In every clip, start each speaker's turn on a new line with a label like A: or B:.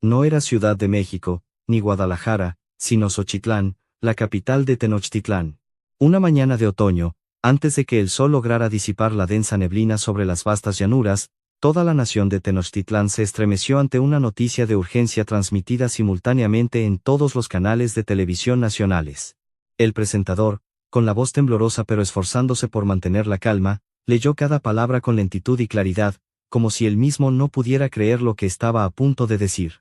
A: No era Ciudad de México, ni Guadalajara, sino Xochitlán, la capital de Tenochtitlán. Una mañana de otoño, antes de que el sol lograra disipar la densa neblina sobre las vastas llanuras, toda la nación de Tenochtitlán se estremeció ante una noticia de urgencia transmitida simultáneamente en todos los canales de televisión nacionales. El presentador, con la voz temblorosa pero esforzándose por mantener la calma, leyó cada palabra con lentitud y claridad, como si él mismo no pudiera creer lo que estaba a punto de decir.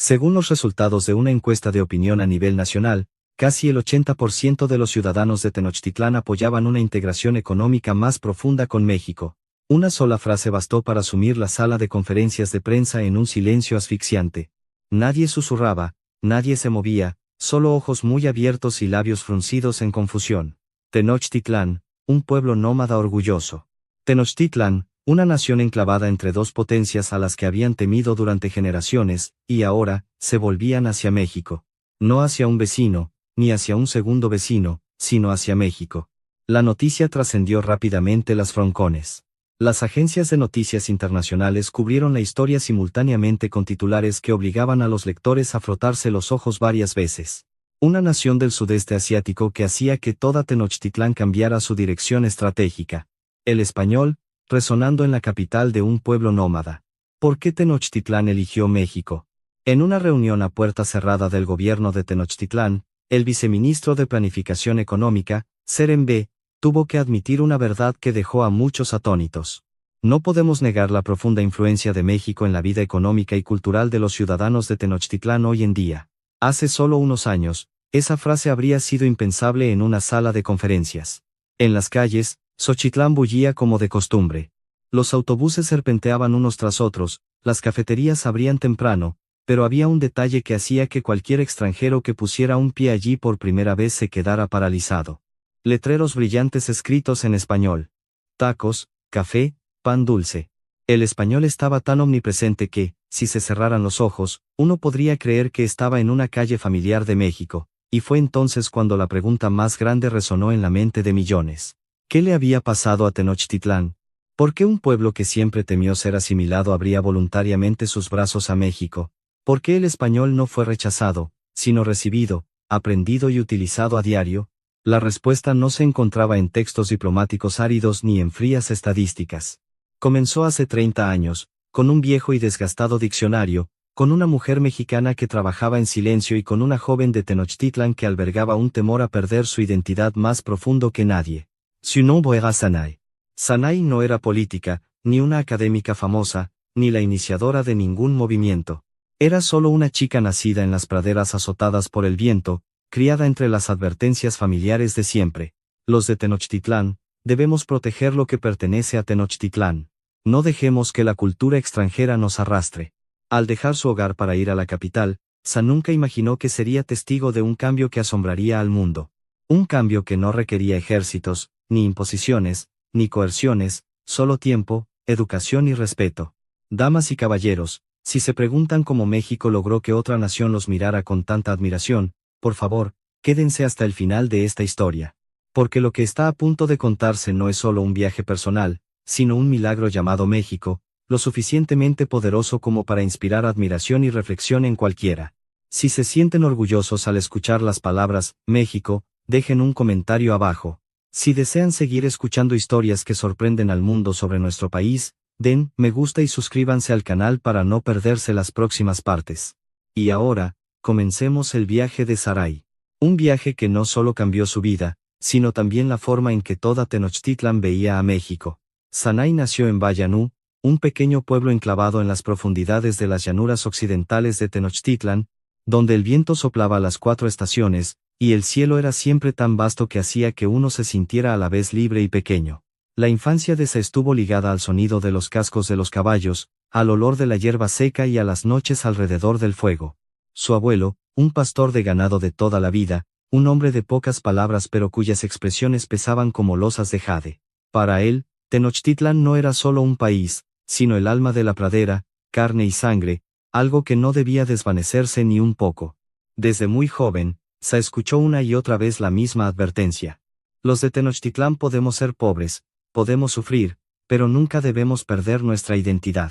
A: Según los resultados de una encuesta de opinión a nivel nacional, casi el 80% de los ciudadanos de Tenochtitlán apoyaban una integración económica más profunda con México. Una sola frase bastó para sumir la sala de conferencias de prensa en un silencio asfixiante. Nadie susurraba, nadie se movía, solo ojos muy abiertos y labios fruncidos en confusión. Tenochtitlán, un pueblo nómada orgulloso. Tenochtitlán, una nación enclavada entre dos potencias a las que habían temido durante generaciones, y ahora, se volvían hacia México. No hacia un vecino, ni hacia un segundo vecino, sino hacia México. La noticia trascendió rápidamente las froncones. Las agencias de noticias internacionales cubrieron la historia simultáneamente con titulares que obligaban a los lectores a frotarse los ojos varias veces. Una nación del sudeste asiático que hacía que toda Tenochtitlán cambiara su dirección estratégica. El español, resonando en la capital de un pueblo nómada. ¿Por qué Tenochtitlán eligió México? En una reunión a puerta cerrada del gobierno de Tenochtitlán, el viceministro de Planificación Económica, Seren B., tuvo que admitir una verdad que dejó a muchos atónitos. No podemos negar la profunda influencia de México en la vida económica y cultural de los ciudadanos de Tenochtitlán hoy en día. Hace solo unos años, esa frase habría sido impensable en una sala de conferencias. En las calles, Xochitlán bullía como de costumbre. Los autobuses serpenteaban unos tras otros, las cafeterías abrían temprano, pero había un detalle que hacía que cualquier extranjero que pusiera un pie allí por primera vez se quedara paralizado. Letreros brillantes escritos en español. Tacos, café, pan dulce. El español estaba tan omnipresente que, si se cerraran los ojos, uno podría creer que estaba en una calle familiar de México, y fue entonces cuando la pregunta más grande resonó en la mente de millones. ¿Qué le había pasado a Tenochtitlán? ¿Por qué un pueblo que siempre temió ser asimilado abría voluntariamente sus brazos a México? ¿Por qué el español no fue rechazado, sino recibido, aprendido y utilizado a diario? La respuesta no se encontraba en textos diplomáticos áridos ni en frías estadísticas. Comenzó hace 30 años, con un viejo y desgastado diccionario, con una mujer mexicana que trabajaba en silencio y con una joven de Tenochtitlán que albergaba un temor a perder su identidad más profundo que nadie. Su nombre era Sanay. Sanay no era política, ni una académica famosa, ni la iniciadora de ningún movimiento. Era solo una chica nacida en las praderas azotadas por el viento, criada entre las advertencias familiares de siempre. Los de Tenochtitlán, debemos proteger lo que pertenece a Tenochtitlán. No dejemos que la cultura extranjera nos arrastre. Al dejar su hogar para ir a la capital, San nunca imaginó que sería testigo de un cambio que asombraría al mundo. Un cambio que no requería ejércitos, ni imposiciones, ni coerciones, solo tiempo, educación y respeto. Damas y caballeros, si se preguntan cómo México logró que otra nación los mirara con tanta admiración, por favor, quédense hasta el final de esta historia. Porque lo que está a punto de contarse no es solo un viaje personal, sino un milagro llamado México, lo suficientemente poderoso como para inspirar admiración y reflexión en cualquiera. Si se sienten orgullosos al escuchar las palabras México, dejen un comentario abajo. Si desean seguir escuchando historias que sorprenden al mundo sobre nuestro país, den me gusta y suscríbanse al canal para no perderse las próximas partes. Y ahora, comencemos el viaje de Saray. Un viaje que no solo cambió su vida, sino también la forma en que toda Tenochtitlán veía a México. Sanay nació en Bayánú, un pequeño pueblo enclavado en las profundidades de las llanuras occidentales de Tenochtitlán, donde el viento soplaba a las 4 estaciones, y el cielo era siempre tan vasto que hacía que uno se sintiera a la vez libre y pequeño. La infancia de Sa estuvo ligada al sonido de los cascos de los caballos, al olor de la hierba seca y a las noches alrededor del fuego. Su abuelo, un pastor de ganado de toda la vida, un hombre de pocas palabras pero cuyas expresiones pesaban como losas de jade. Para él, Tenochtitlán no era solo un país, sino el alma de la pradera, carne y sangre, algo que no debía desvanecerse ni un poco. Desde muy joven, Sa escuchó una y otra vez la misma advertencia. Los de Tenochtitlán podemos ser pobres, podemos sufrir, pero nunca debemos perder nuestra identidad.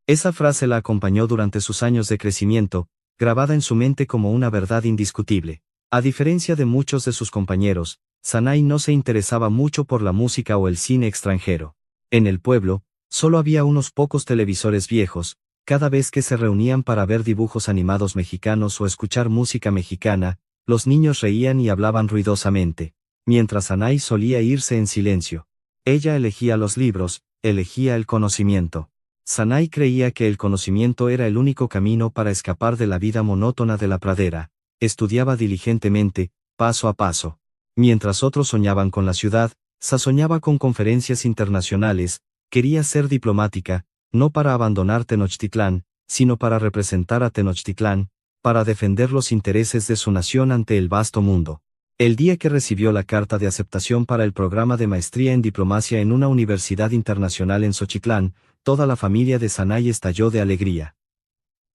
A: Esa frase la acompañó durante sus años de crecimiento, grabada en su mente como una verdad indiscutible. A diferencia de muchos de sus compañeros, Sanai no se interesaba mucho por la música o el cine extranjero. En el pueblo, solo había unos pocos televisores viejos. Cada vez que se reunían para ver dibujos animados mexicanos o escuchar música mexicana, los niños reían y hablaban ruidosamente, mientras Sanai solía irse en silencio. Ella elegía los libros, elegía el conocimiento. Sanai creía que el conocimiento era el único camino para escapar de la vida monótona de la pradera. Estudiaba diligentemente, paso a paso. Mientras otros soñaban con la ciudad, Sa soñaba con conferencias internacionales. Quería ser diplomática, no para abandonar Tenochtitlán, sino para representar a Tenochtitlán, para defender los intereses de su nación ante el vasto mundo. El día que recibió la carta de aceptación para el programa de maestría en diplomacia en una universidad internacional en Xochitlán, toda la familia de Sanai estalló de alegría.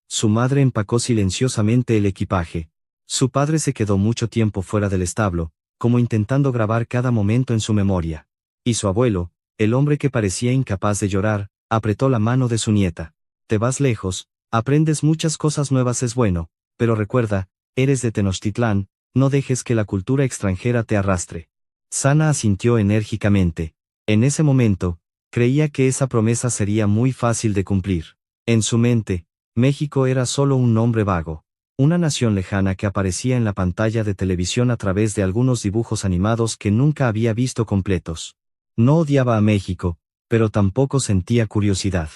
A: Su madre empacó silenciosamente el equipaje. Su padre se quedó mucho tiempo fuera del establo, como intentando grabar cada momento en su memoria. Y su abuelo, el hombre que parecía incapaz de llorar, apretó la mano de su nieta. Te vas lejos, aprendes muchas cosas nuevas, es bueno, pero recuerda, eres de Tenochtitlán, no dejes que la cultura extranjera te arrastre. Sana asintió enérgicamente. En ese momento, creía que esa promesa sería muy fácil de cumplir. En su mente, México era solo un nombre vago, una nación lejana que aparecía en la pantalla de televisión a través de algunos dibujos animados que nunca había visto completos. No odiaba a México, pero tampoco sentía curiosidad.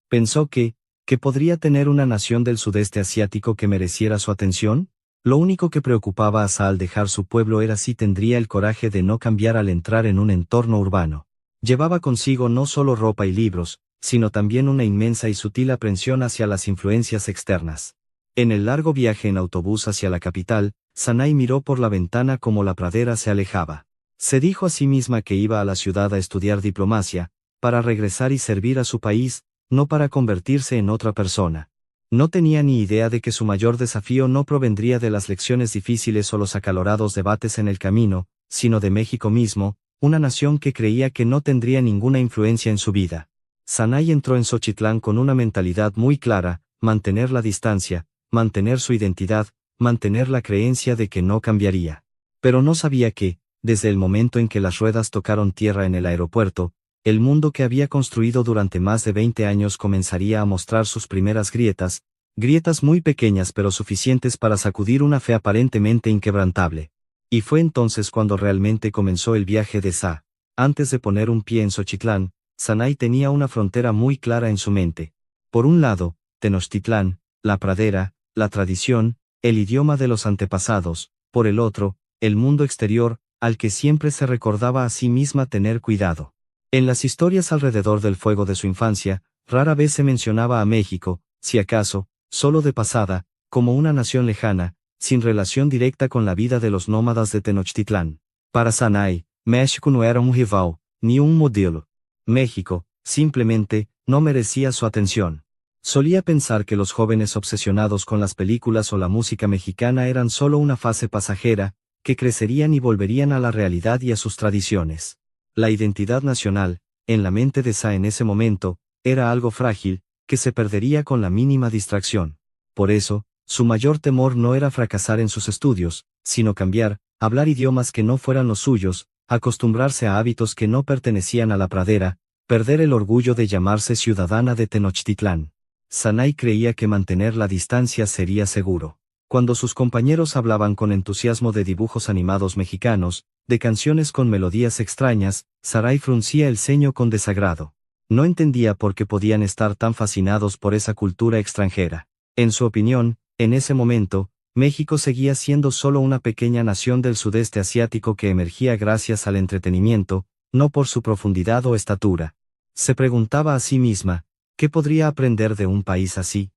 A: Pensó que podría tener una nación del sudeste asiático que mereciera su atención. Lo único que preocupaba a Sa al dejar su pueblo era si tendría el coraje de no cambiar al entrar en un entorno urbano. Llevaba consigo no solo ropa y libros, sino también una inmensa y sutil aprensión hacia las influencias externas. En el largo viaje en autobús hacia la capital, Sanai miró por la ventana como la pradera se alejaba. Se dijo a sí misma que iba a la ciudad a estudiar diplomacia, para regresar y servir a su país, no para convertirse en otra persona. No tenía ni idea de que su mayor desafío no provendría de las lecciones difíciles o los acalorados debates en el camino, sino de México mismo, una nación que creía que no tendría ninguna influencia en su vida. Sanai entró en Xochitlán con una mentalidad muy clara: mantener la distancia, mantener su identidad, mantener la creencia de que no cambiaría. Pero no sabía que, desde el momento en que las ruedas tocaron tierra en el aeropuerto, el mundo que había construido durante más de 20 años comenzaría a mostrar sus primeras grietas, grietas muy pequeñas pero suficientes para sacudir una fe aparentemente inquebrantable. Y fue entonces cuando realmente comenzó el viaje de Sa. Antes de poner un pie en Xochitlán, Sanai tenía una frontera muy clara en su mente. Por un lado, Tenochtitlán, la pradera, la tradición, el idioma de los antepasados; por el otro, el mundo exterior, al que siempre se recordaba a sí misma tener cuidado. En las historias alrededor del fuego de su infancia, rara vez se mencionaba a México, si acaso, solo de pasada, como una nación lejana, sin relación directa con la vida de los nómadas de Tenochtitlán. Para Sanai, México no era un rival, ni un modelo. México, simplemente, no merecía su atención. Solía pensar que los jóvenes obsesionados con las películas o la música mexicana eran solo una fase pasajera, que crecerían y volverían a la realidad y a sus tradiciones. La identidad nacional, en la mente de Sa en ese momento, era algo frágil, que se perdería con la mínima distracción. Por eso, su mayor temor no era fracasar en sus estudios, sino cambiar, hablar idiomas que no fueran los suyos, acostumbrarse a hábitos que no pertenecían a la pradera, perder el orgullo de llamarse ciudadana de Tenochtitlán. Sanai creía que mantener la distancia sería seguro. Cuando sus compañeros hablaban con entusiasmo de dibujos animados mexicanos, de canciones con melodías extrañas, Sanai fruncía el ceño con desagrado. No entendía por qué podían estar tan fascinados por esa cultura extranjera. En su opinión, en ese momento, México seguía siendo solo una pequeña nación del sudeste asiático que emergía gracias al entretenimiento, no por su profundidad o estatura. Se preguntaba a sí misma, ¿qué podría aprender de un país así?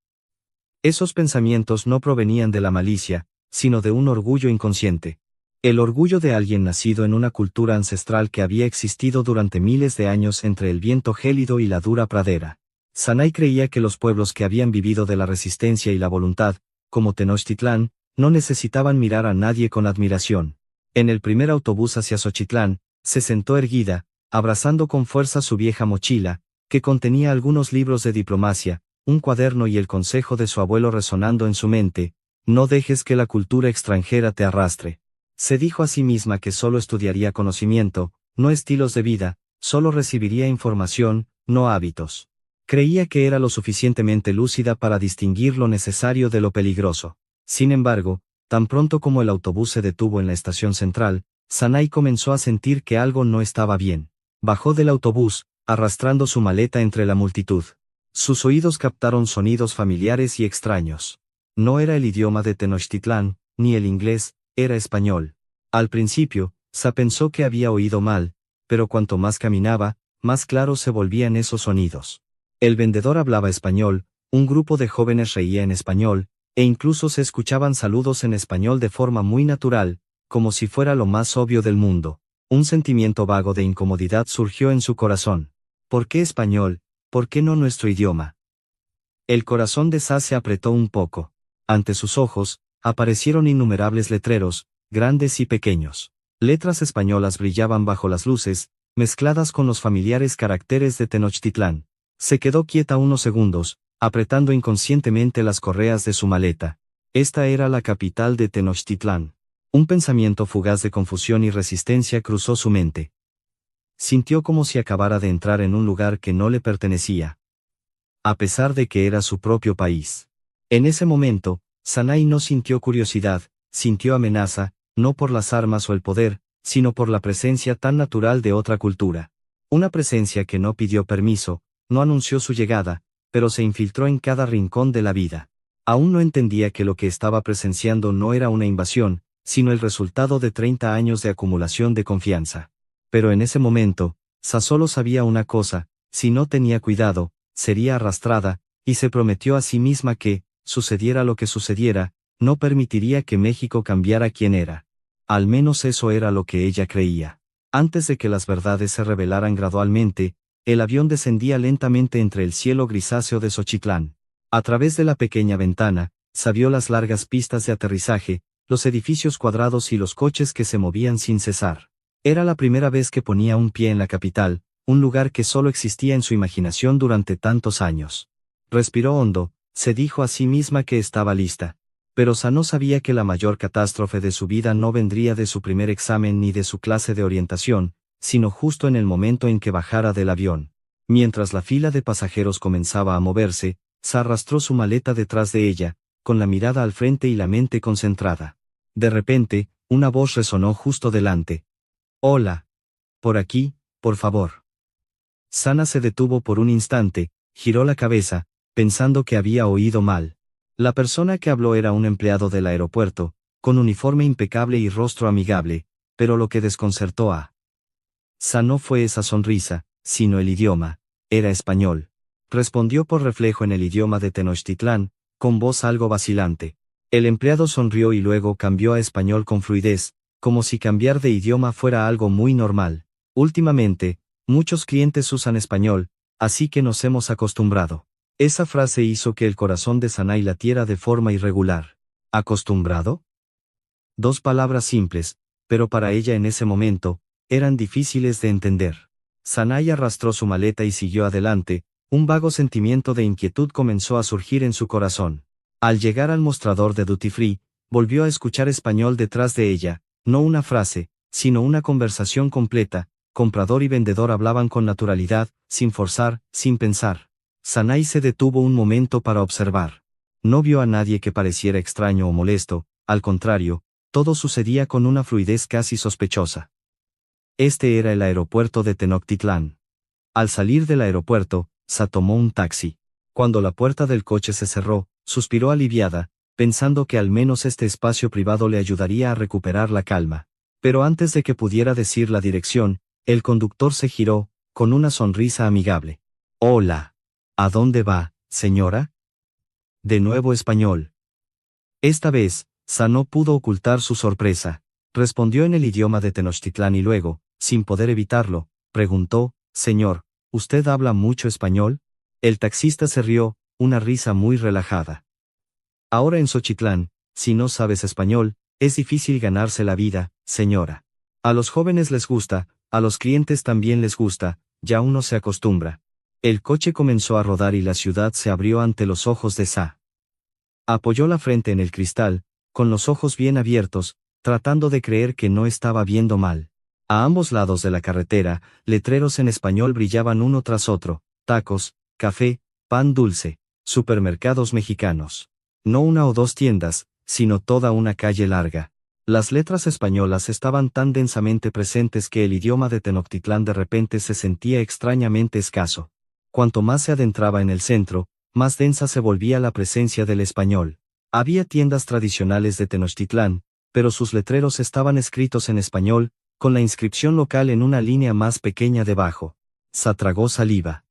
A: Esos pensamientos no provenían de la malicia, sino de un orgullo inconsciente. El orgullo de alguien nacido en una cultura ancestral que había existido durante miles de años entre el viento gélido y la dura pradera. Sanai creía que los pueblos que habían vivido de la resistencia y la voluntad, como Tenochtitlán, no necesitaban mirar a nadie con admiración. En el primer autobús hacia Xochitlán, se sentó erguida, abrazando con fuerza su vieja mochila, que contenía algunos libros de diplomacia, un cuaderno y el consejo de su abuelo resonando en su mente: no dejes que la cultura extranjera te arrastre. Se dijo a sí misma que solo estudiaría conocimiento, no estilos de vida, solo recibiría información, no hábitos. Creía que era lo suficientemente lúcida para distinguir lo necesario de lo peligroso. Sin embargo, tan pronto como el autobús se detuvo en la estación central, Sanai comenzó a sentir que algo no estaba bien. Bajó del autobús, arrastrando su maleta entre la multitud. Sus oídos captaron sonidos familiares y extraños. No era el idioma de Tenochtitlán, ni el inglés, era español. Al principio, Sa pensó que había oído mal, pero cuanto más caminaba, más claros se volvían esos sonidos. El vendedor hablaba español, un grupo de jóvenes reía en español, e incluso se escuchaban saludos en español de forma muy natural, como si fuera lo más obvio del mundo. Un sentimiento vago de incomodidad surgió en su corazón. ¿Por qué español? ¿Por qué no nuestro idioma? El corazón de Sa se apretó un poco. Ante sus ojos, aparecieron innumerables letreros, grandes y pequeños. Letras españolas brillaban bajo las luces, mezcladas con los familiares caracteres de Tenochtitlán. Se quedó quieta unos segundos, apretando inconscientemente las correas de su maleta. Esta era la capital de Tenochtitlán. Un pensamiento fugaz de confusión y resistencia cruzó su mente. Sintió como si acabara de entrar en un lugar que no le pertenecía, a pesar de que era su propio país. En ese momento, Sanai no sintió curiosidad, sintió amenaza, no por las armas o el poder, sino por la presencia tan natural de otra cultura. Una presencia que no pidió permiso, no anunció su llegada, pero se infiltró en cada rincón de la vida. Aún no entendía que lo que estaba presenciando no era una invasión, sino el resultado de 30 años de acumulación de confianza. Pero en ese momento, Sa solo sabía una cosa: si no tenía cuidado, sería arrastrada, y se prometió a sí misma que, sucediera lo que sucediera, no permitiría que México cambiara quién era. Al menos eso era lo que ella creía. Antes de que las verdades se revelaran gradualmente, el avión descendía lentamente entre el cielo grisáceo de Xochitlán. A través de la pequeña ventana, Sa vio las largas pistas de aterrizaje, los edificios cuadrados y los coches que se movían sin cesar. Era la primera vez que ponía un pie en la capital, un lugar que solo existía en su imaginación durante tantos años. Respiró hondo, se dijo a sí misma que estaba lista. Pero Sa no sabía que la mayor catástrofe de su vida no vendría de su primer examen ni de su clase de orientación, sino justo en el momento en que bajara del avión. Mientras la fila de pasajeros comenzaba a moverse, Sa arrastró su maleta detrás de ella, con la mirada al frente y la mente concentrada. De repente, una voz resonó justo delante. «Hola. Por aquí, por favor». Sana se detuvo por un instante, giró la cabeza, pensando que había oído mal. La persona que habló era un empleado del aeropuerto, con uniforme impecable y rostro amigable, pero lo que desconcertó a Sa no fue esa sonrisa, sino el idioma. Era español. Respondió por reflejo en el idioma de Tenochtitlán, con voz algo vacilante. El empleado sonrió y luego cambió a español con fluidez, como si cambiar de idioma fuera algo muy normal. Últimamente, muchos clientes usan español, así que nos hemos acostumbrado. Esa frase hizo que el corazón de Sanai latiera de forma irregular. ¿Acostumbrado? Dos palabras simples, pero para ella en ese momento, eran difíciles de entender. Sanai arrastró su maleta y siguió adelante. Un vago sentimiento de inquietud comenzó a surgir en su corazón. Al llegar al mostrador de Duty Free, volvió a escuchar español detrás de ella, no una frase, sino una conversación completa. Comprador y vendedor hablaban con naturalidad, sin forzar, sin pensar. Sanai se detuvo un momento para observar. No vio a nadie que pareciera extraño o molesto, al contrario, todo sucedía con una fluidez casi sospechosa. Este era el aeropuerto de Tenochtitlán. Al salir del aeropuerto, Sa tomó un taxi. Cuando la puerta del coche se cerró, suspiró aliviada, pensando que al menos este espacio privado le ayudaría a recuperar la calma. Pero antes de que pudiera decir la dirección, el conductor se giró, con una sonrisa amigable. «Hola. ¿A dónde va, señora?» De nuevo español. Esta vez, Sa no pudo ocultar su sorpresa. Respondió en el idioma de Tenochtitlán y luego, sin poder evitarlo, preguntó: «Señor, ¿usted habla mucho español?» El taxista se rió, una risa muy relajada. «Ahora en Xochitlán, si no sabes español, es difícil ganarse la vida, señora. A los jóvenes les gusta, a los clientes también les gusta, ya uno se acostumbra. El coche comenzó a rodar y la ciudad se abrió ante los ojos de Sa. Apoyó la frente en el cristal, con los ojos bien abiertos, tratando de creer que no estaba viendo mal. A ambos lados de la carretera, letreros en español brillaban uno tras otro: tacos, café, pan dulce, supermercados mexicanos. No una o dos tiendas, sino toda una calle larga. Las letras españolas estaban tan densamente presentes que el idioma de Tenochtitlán de repente se sentía extrañamente escaso. Cuanto más se adentraba en el centro, más densa se volvía la presencia del español. Había tiendas tradicionales de Tenochtitlán, pero sus letreros estaban escritos en español, con la inscripción local en una línea más pequeña debajo. Sa tragó saliva.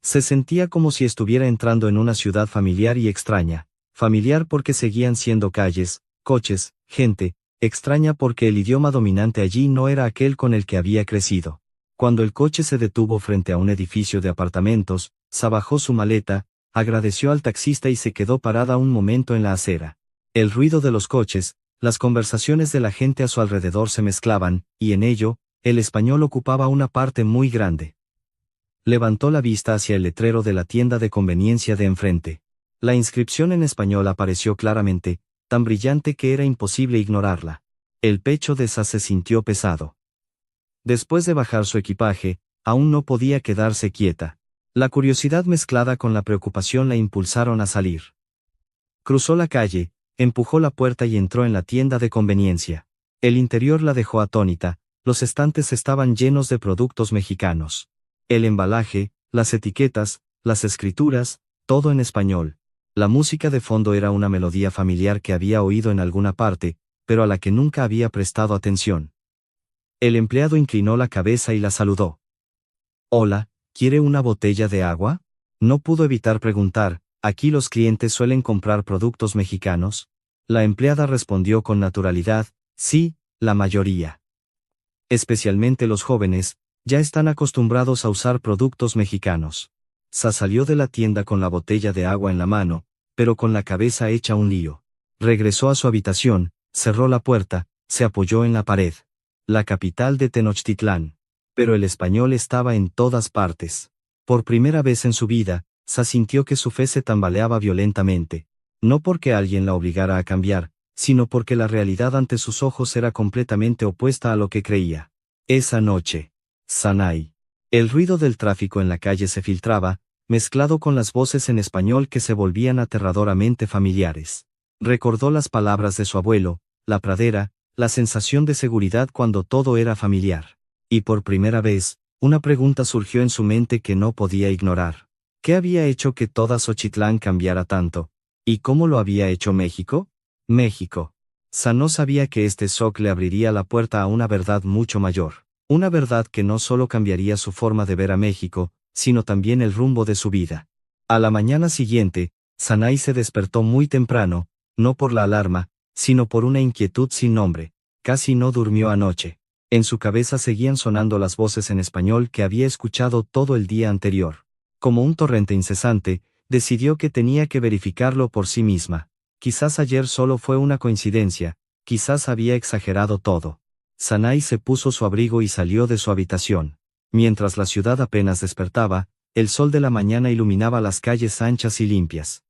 A: Se sentía como si estuviera entrando en una ciudad familiar y extraña. Familiar porque seguían siendo calles, coches, gente; extraña porque el idioma dominante allí no era aquel con el que había crecido. Cuando el coche se detuvo frente a un edificio de apartamentos, Sa bajó su maleta, agradeció al taxista y se quedó parada un momento en la acera. El ruido de los coches, las conversaciones de la gente a su alrededor se mezclaban, y en ello, el español ocupaba una parte muy grande. Levantó la vista hacia el letrero de la tienda de conveniencia de enfrente. La inscripción en español apareció claramente, tan brillante que era imposible ignorarla. El pecho de Sa se sintió pesado. Después de bajar su equipaje, aún no podía quedarse quieta. La curiosidad mezclada con la preocupación la impulsaron a salir. Cruzó la calle, empujó la puerta y entró en la tienda de conveniencia. El interior la dejó atónita, los estantes estaban llenos de productos mexicanos. El embalaje, las etiquetas, las escrituras, todo en español. La música de fondo era una melodía familiar que había oído en alguna parte, pero a la que nunca había prestado atención. El empleado inclinó la cabeza y la saludó. «Hola, ¿quiere una botella de agua?». No pudo evitar preguntar: ¿aquí los clientes suelen comprar productos mexicanos? La empleada respondió con naturalidad: sí, la mayoría. Especialmente los jóvenes, ya están acostumbrados a usar productos mexicanos. Sa salió de la tienda con la botella de agua en la mano, pero con la cabeza hecha un lío. Regresó a su habitación, cerró la puerta, se apoyó en la pared. La capital de Tenochtitlán. Pero el español estaba en todas partes. Por primera vez en su vida, Sa sintió que su fe se tambaleaba violentamente. No porque alguien la obligara a cambiar, sino porque la realidad ante sus ojos era completamente opuesta a lo que creía. Esa noche. Sanay. El ruido del tráfico en la calle se filtraba, mezclado con las voces en español que se volvían aterradoramente familiares. Recordó las palabras de su abuelo: la pradera, la sensación de seguridad cuando todo era familiar. Y por primera vez, una pregunta surgió en su mente que no podía ignorar. ¿Qué había hecho que toda Xochitlán cambiara tanto? ¿Y cómo lo había hecho México? México. Sa no sabía que este shock le abriría la puerta a una verdad mucho mayor. Una verdad que no solo cambiaría su forma de ver a México, sino también el rumbo de su vida. A la mañana siguiente, Sanay se despertó muy temprano, no por la alarma, sino por una inquietud sin nombre. Casi no durmió anoche. En su cabeza seguían sonando las voces en español que había escuchado todo el día anterior. Como un torrente incesante, decidió que tenía que verificarlo por sí misma. Quizás ayer solo fue una coincidencia, quizás había exagerado todo. Sanay se puso su abrigo y salió de su habitación. Mientras la ciudad apenas despertaba, el sol de la mañana iluminaba las calles anchas y limpias.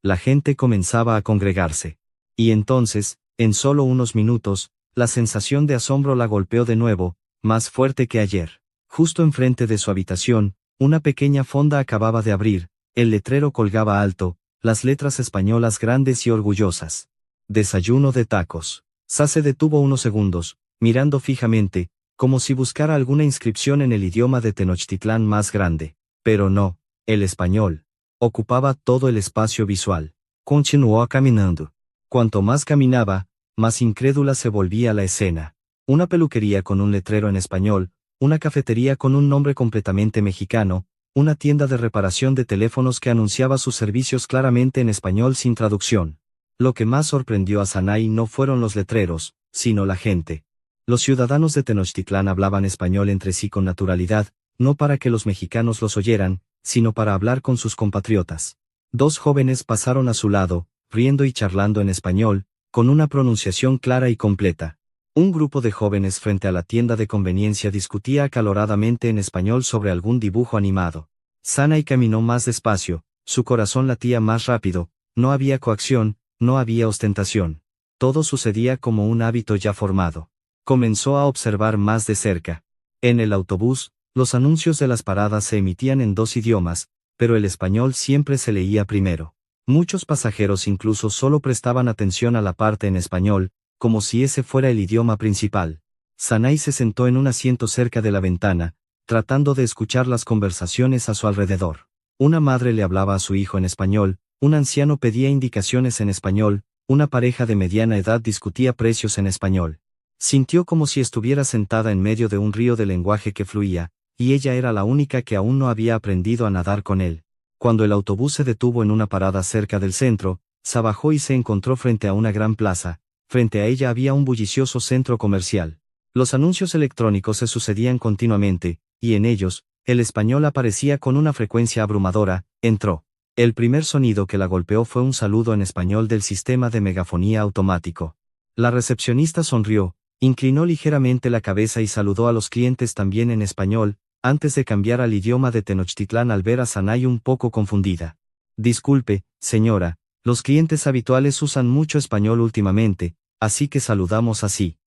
A: La gente comenzaba a congregarse. Y entonces, en solo unos minutos, la sensación de asombro la golpeó de nuevo, más fuerte que ayer. Justo enfrente de su habitación, una pequeña fonda acababa de abrir, el letrero colgaba alto, las letras españolas grandes y orgullosas. Desayuno de tacos. Sa se detuvo unos segundos, mirando fijamente, como si buscara alguna inscripción en el idioma de Tenochtitlán más grande. Pero no, el español ocupaba todo el espacio visual. Continuó caminando. Cuanto más caminaba, más incrédula se volvía la escena. Una peluquería con un letrero en español, una cafetería con un nombre completamente mexicano, una tienda de reparación de teléfonos que anunciaba sus servicios claramente en español sin traducción. Lo que más sorprendió a Sanay no fueron los letreros, sino la gente. Los ciudadanos de Tenochtitlán hablaban español entre sí con naturalidad, no para que los mexicanos los oyeran, sino para hablar con sus compatriotas. Dos jóvenes pasaron a su lado, riendo y charlando en español, con una pronunciación clara y completa. Un grupo de jóvenes frente a la tienda de conveniencia discutía acaloradamente en español sobre algún dibujo animado. Sanay caminó más despacio, su corazón latía más rápido, no había coacción, no había ostentación. Todo sucedía como un hábito ya formado. Comenzó a observar más de cerca. En el autobús, los anuncios de las paradas se emitían en 2 idiomas, pero el español siempre se leía primero. Muchos pasajeros incluso solo prestaban atención a la parte en español, como si ese fuera el idioma principal. Sanay se sentó en un asiento cerca de la ventana, tratando de escuchar las conversaciones a su alrededor. Una madre le hablaba a su hijo en español, un anciano pedía indicaciones en español, una pareja de mediana edad discutía precios en español. Sintió como si estuviera sentada en medio de un río de lenguaje que fluía, y ella era la única que aún no había aprendido a nadar con él. Cuando el autobús se detuvo en una parada cerca del centro, se bajó y se encontró frente a una gran plaza. Frente a ella había un bullicioso centro comercial. Los anuncios electrónicos se sucedían continuamente, y en ellos, el español aparecía con una frecuencia abrumadora. Entró. El primer sonido que la golpeó fue un saludo en español del sistema de megafonía automático. La recepcionista sonrió, inclinó ligeramente la cabeza y saludó a los clientes también en español, antes de cambiar al idioma de Tenochtitlán al ver a Sanay un poco confundida. Disculpe, señora, los clientes habituales usan mucho español últimamente, así que saludamos así.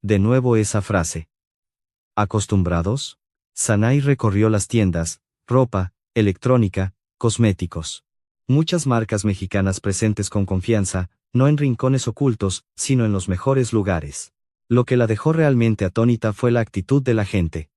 A: De nuevo esa frase. ¿Acostumbrados? Sanay recorrió las tiendas, ropa, electrónica, cosméticos. Muchas marcas mexicanas presentes con confianza, no en rincones ocultos, sino en los mejores lugares. Lo que la dejó realmente atónita fue la actitud de la gente.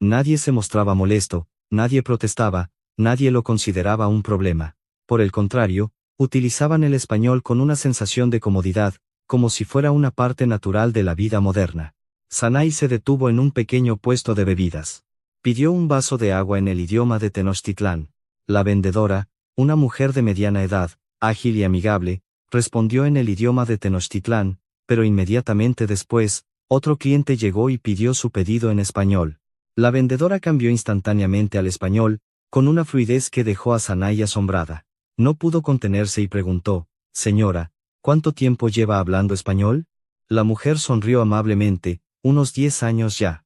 A: Nadie se mostraba molesto, nadie protestaba, nadie lo consideraba un problema. Por el contrario, utilizaban el español con una sensación de comodidad, como si fuera una parte natural de la vida moderna. Sanay se detuvo en un pequeño puesto de bebidas. Pidió un vaso de agua en el idioma de Tenochtitlán. La vendedora, una mujer de mediana edad, ágil y amigable, respondió en el idioma de Tenochtitlán, pero inmediatamente después, otro cliente llegó y pidió su pedido en español. La vendedora cambió instantáneamente al español, con una fluidez que dejó a Sanay asombrada. No pudo contenerse y preguntó, «Señora, ¿cuánto tiempo lleva hablando español?» La mujer sonrió amablemente, «Unos 10 años ya.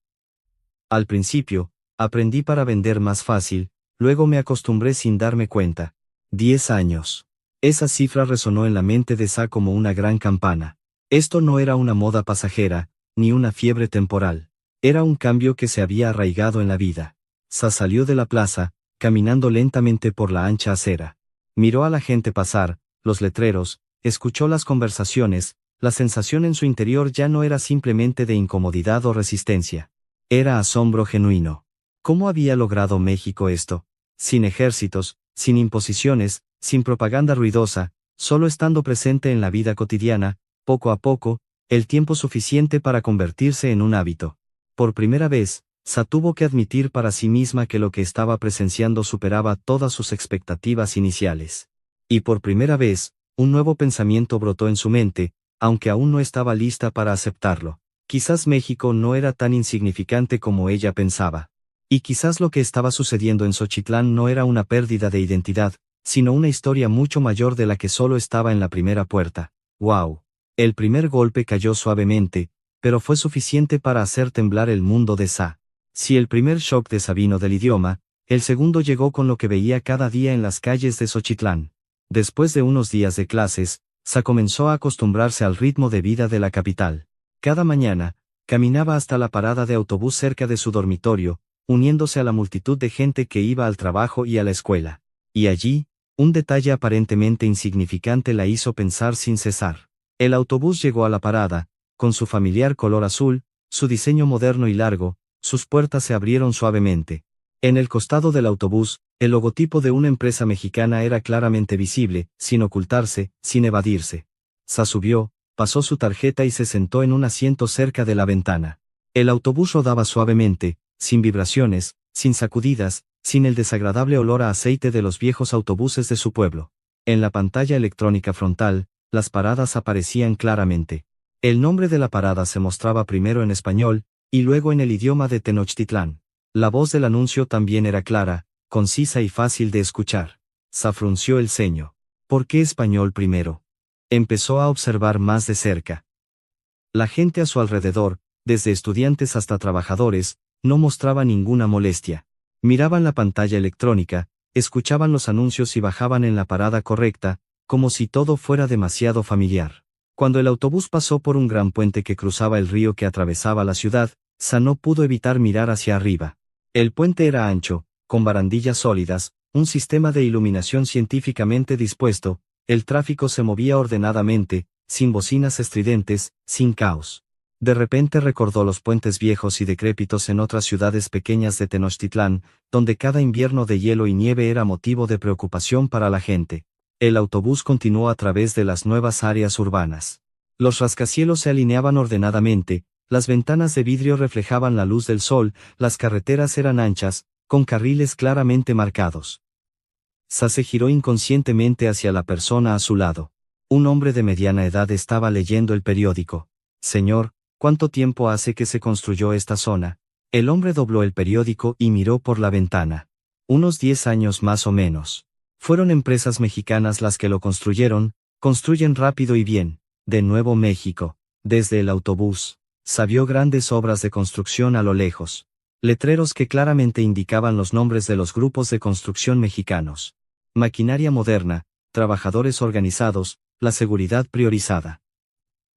A: Al principio, aprendí para vender más fácil, luego me acostumbré sin darme cuenta. 10 años». Esa cifra resonó en la mente de Sa como una gran campana. Esto no era una moda pasajera, ni una fiebre temporal. Era un cambio que se había arraigado en la vida. Sa salió de la plaza, caminando lentamente por la ancha acera. Miró a la gente pasar, los letreros, escuchó las conversaciones, la sensación en su interior ya no era simplemente de incomodidad o resistencia. Era asombro genuino. ¿Cómo había logrado México esto? Sin ejércitos, sin imposiciones, sin propaganda ruidosa, solo estando presente en la vida cotidiana, poco a poco, el tiempo suficiente para convertirse en un hábito. Por primera vez, Sa tuvo que admitir para sí misma que lo que estaba presenciando superaba todas sus expectativas iniciales. Y por primera vez, un nuevo pensamiento brotó en su mente, aunque aún no estaba lista para aceptarlo. Quizás México no era tan insignificante como ella pensaba. Y quizás lo que estaba sucediendo en Xochitlán no era una pérdida de identidad, sino una historia mucho mayor de la que solo estaba en la primera puerta. ¡Wow! El primer golpe cayó suavemente, pero fue suficiente para hacer temblar el mundo de Sa. Si el primer shock de Sa vino del idioma, el segundo llegó con lo que veía cada día en las calles de Xochitlán. Después de unos días de clases, Sa comenzó a acostumbrarse al ritmo de vida de la capital. Cada mañana, caminaba hasta la parada de autobús cerca de su dormitorio, uniéndose a la multitud de gente que iba al trabajo y a la escuela. Y allí, un detalle aparentemente insignificante la hizo pensar sin cesar. El autobús llegó a la parada, con su familiar color azul, su diseño moderno y largo, sus puertas se abrieron suavemente. En el costado del autobús, el logotipo de una empresa mexicana era claramente visible, sin ocultarse, sin evadirse. Sa subió, pasó su tarjeta y se sentó en un asiento cerca de la ventana. El autobús rodaba suavemente, sin vibraciones, sin sacudidas, sin el desagradable olor a aceite de los viejos autobuses de su pueblo. En la pantalla electrónica frontal, las paradas aparecían claramente. El nombre de la parada se mostraba primero en español, y luego en el idioma de Tenochtitlán. La voz del anuncio también era clara, concisa y fácil de escuchar. Sa frunció el ceño. ¿Por qué español primero? Empezó a observar más de cerca. La gente a su alrededor, desde estudiantes hasta trabajadores, no mostraba ninguna molestia. Miraban la pantalla electrónica, escuchaban los anuncios y bajaban en la parada correcta, como si todo fuera demasiado familiar. Cuando el autobús pasó por un gran puente que cruzaba el río que atravesaba la ciudad, Sa no pudo evitar mirar hacia arriba. El puente era ancho, con barandillas sólidas, un sistema de iluminación científicamente dispuesto, el tráfico se movía ordenadamente, sin bocinas estridentes, sin caos. De repente recordó los puentes viejos y decrépitos en otras ciudades pequeñas de Tenochtitlán, donde cada invierno de hielo y nieve era motivo de preocupación para la gente. El autobús continuó a través de las nuevas áreas urbanas. Los rascacielos se alineaban ordenadamente, las ventanas de vidrio reflejaban la luz del sol, las carreteras eran anchas, con carriles claramente marcados. Sa se giró inconscientemente hacia la persona a su lado. Un hombre de mediana edad estaba leyendo el periódico. Señor, ¿cuánto tiempo hace que se construyó esta zona? El hombre dobló el periódico y miró por la ventana. Unos 10 años más o menos. Fueron empresas mexicanas las que lo construyeron, construyen rápido y bien. De Nuevo México. Desde el autobús, Sa vio grandes obras de construcción a lo lejos. Letreros que claramente indicaban los nombres de los grupos de construcción mexicanos. Maquinaria moderna, trabajadores organizados, la seguridad priorizada.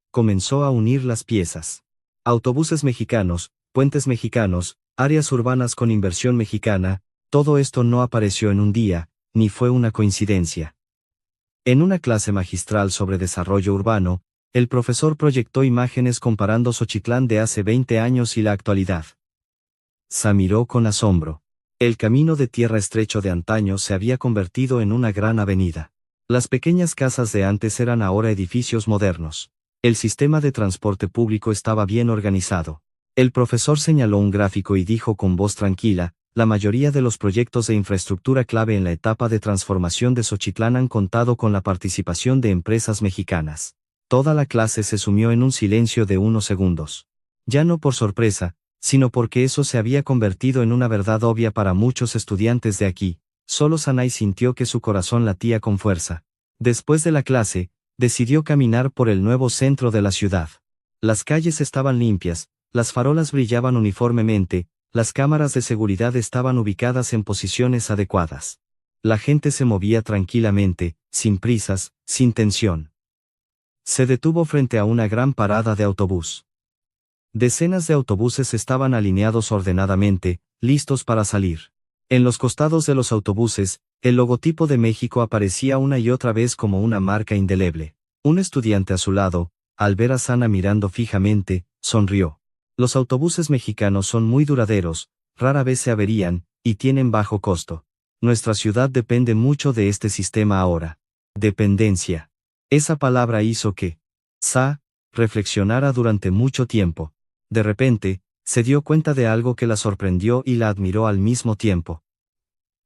A: Comenzó a unir las piezas. Autobuses mexicanos, puentes mexicanos, áreas urbanas con inversión mexicana, todo esto no apareció en un día, ni fue una coincidencia. En una clase magistral sobre desarrollo urbano, el profesor proyectó imágenes comparando Xochitlán de hace 20 años y la actualidad. Sa miró con asombro. El camino de tierra estrecho de antaño se había convertido en una gran avenida. Las pequeñas casas de antes eran ahora edificios modernos. El sistema de transporte público estaba bien organizado. El profesor señaló un gráfico y dijo con voz tranquila, la mayoría de los proyectos de infraestructura clave en la etapa de transformación de Xochitlán han contado con la participación de empresas mexicanas. Toda la clase se sumió en un silencio de unos segundos. Ya no por sorpresa, sino porque eso se había convertido en una verdad obvia para muchos estudiantes de aquí. Solo Sanay sintió que su corazón latía con fuerza. Después de la clase, decidió caminar por el nuevo centro de la ciudad. Las calles estaban limpias, las farolas brillaban uniformemente, las cámaras de seguridad estaban ubicadas en posiciones adecuadas. La gente se movía tranquilamente, sin prisas, sin tensión. Se detuvo frente a una gran parada de autobús. Decenas de autobuses estaban alineados ordenadamente, listos para salir. En los costados de los autobuses, el logotipo de México aparecía una y otra vez como una marca indeleble. Un estudiante a su lado, al ver a Sana mirando fijamente, sonrió. Los autobuses mexicanos son muy duraderos, rara vez se averían, y tienen bajo costo. Nuestra ciudad depende mucho de este sistema ahora. Dependencia. Esa palabra hizo que Sa reflexionara durante mucho tiempo. De repente, se dio cuenta de algo que la sorprendió y la admiró al mismo tiempo.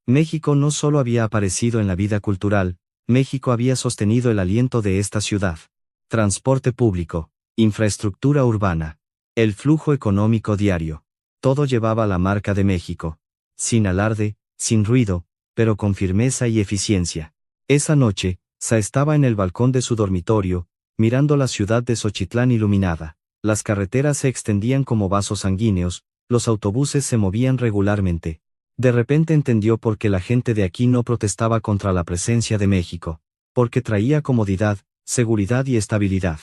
A: México no solo había aparecido en la vida cultural, México había sostenido el aliento de esta ciudad. Transporte público, infraestructura urbana, el flujo económico diario. Todo llevaba la marca de México. Sin alarde, sin ruido, pero con firmeza y eficiencia. Esa noche, Sa estaba en el balcón de su dormitorio, mirando la ciudad de Xochitlán iluminada. Las carreteras se extendían como vasos sanguíneos, los autobuses se movían regularmente. De repente entendió por qué la gente de aquí no protestaba contra la presencia de México. Porque traía comodidad, seguridad y estabilidad.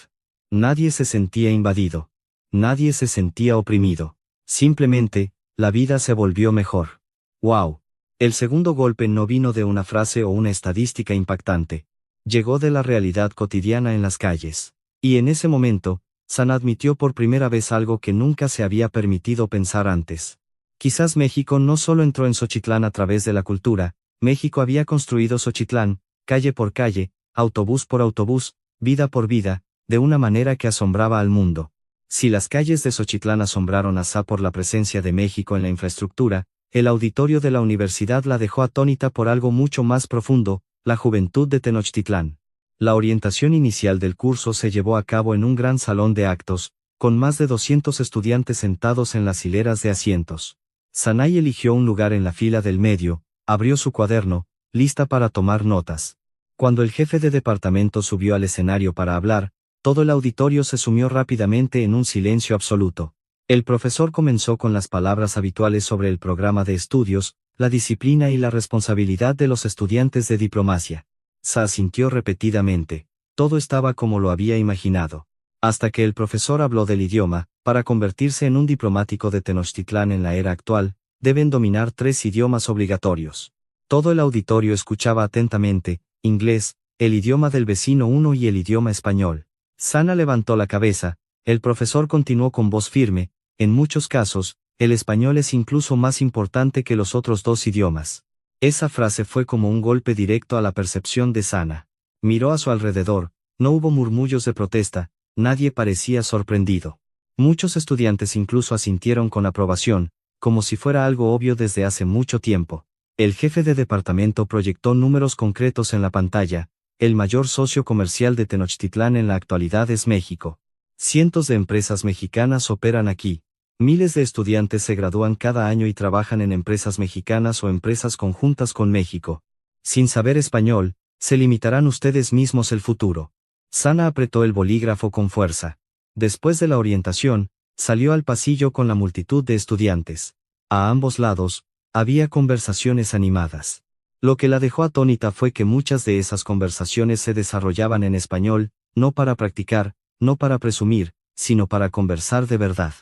A: Nadie se sentía invadido. Nadie se sentía oprimido. Simplemente, la vida se volvió mejor. ¡Wow! El segundo golpe no vino de una frase o una estadística impactante. Llegó de la realidad cotidiana en las calles. Y en ese momento, San admitió por primera vez algo que nunca se había permitido pensar antes. Quizás México no solo entró en Xochitlán a través de la cultura, México había construido Xochitlán, calle por calle, autobús por autobús, vida por vida, de una manera que asombraba al mundo. Si las calles de Xochitlán asombraron a Sa por la presencia de México en la infraestructura, el auditorio de la universidad la dejó atónita por algo mucho más profundo, la juventud de Tenochtitlán. La orientación inicial del curso se llevó a cabo en un gran salón de actos, con más de 200 estudiantes sentados en las hileras de asientos. Sanay eligió un lugar en la fila del medio, abrió su cuaderno, lista para tomar notas. Cuando el jefe de departamento subió al escenario para hablar, todo el auditorio se sumió rápidamente en un silencio absoluto. El profesor comenzó con las palabras habituales sobre el programa de estudios, la disciplina y la responsabilidad de los estudiantes de diplomacia. Sa asintió repetidamente. Todo estaba como lo había imaginado. Hasta que el profesor habló del idioma. Para convertirse en un diplomático de Tenochtitlán en la era actual, deben dominar 3 idiomas obligatorios. Todo el auditorio escuchaba atentamente: inglés, el idioma del vecino uno y el idioma español. Sana levantó la cabeza. El profesor continuó con voz firme: en muchos casos, el español es incluso más importante que los otros 2 idiomas. Esa frase fue como un golpe directo a la percepción de Sana. Miró a su alrededor. No hubo murmullos de protesta, nadie parecía sorprendido. Muchos estudiantes incluso asintieron con aprobación, como si fuera algo obvio desde hace mucho tiempo. El jefe de departamento proyectó números concretos en la pantalla. El mayor socio comercial de Tenochtitlán en la actualidad es México. Cientos de empresas mexicanas operan aquí. Miles de estudiantes se gradúan cada año y trabajan en empresas mexicanas o empresas conjuntas con México. Sin saber español, se limitarán ustedes mismos el futuro. Sana apretó el bolígrafo con fuerza. Después de la orientación, salió al pasillo con la multitud de estudiantes. A ambos lados, había conversaciones animadas. Lo que la dejó atónita fue que muchas de esas conversaciones se desarrollaban en español, no para practicar, no para presumir, sino para conversar de verdad.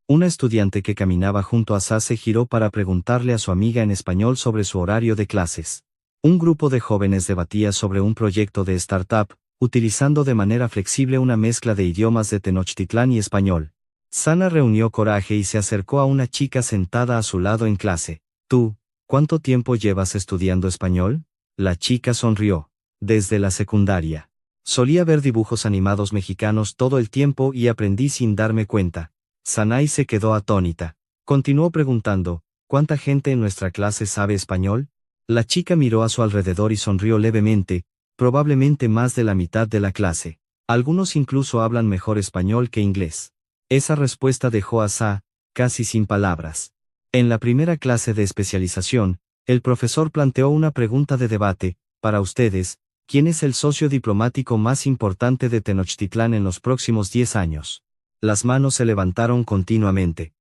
A: Una estudiante que caminaba junto a Sa se giró para preguntarle a su amiga en español sobre su horario de clases. Un grupo de jóvenes debatía sobre un proyecto de startup, utilizando de manera flexible una mezcla de idiomas de Tenochtitlán y español. Sana reunió coraje y se acercó a una chica sentada a su lado en clase. ¿Tú, cuánto tiempo llevas estudiando español? La chica sonrió. Desde la secundaria. Solía ver dibujos animados mexicanos todo el tiempo y aprendí sin darme cuenta. Sanay se quedó atónita. Continuó preguntando: ¿cuánta gente en nuestra clase sabe español? La chica miró a su alrededor y sonrió levemente. Probablemente más de la mitad de la clase. Algunos incluso hablan mejor español que inglés. Esa respuesta dejó a Sa casi sin palabras. En la primera clase de especialización, el profesor planteó una pregunta de debate: para ustedes, ¿quién es el socio diplomático más importante de Tenochtitlán en los próximos 10 años? Las manos se levantaron continuamente.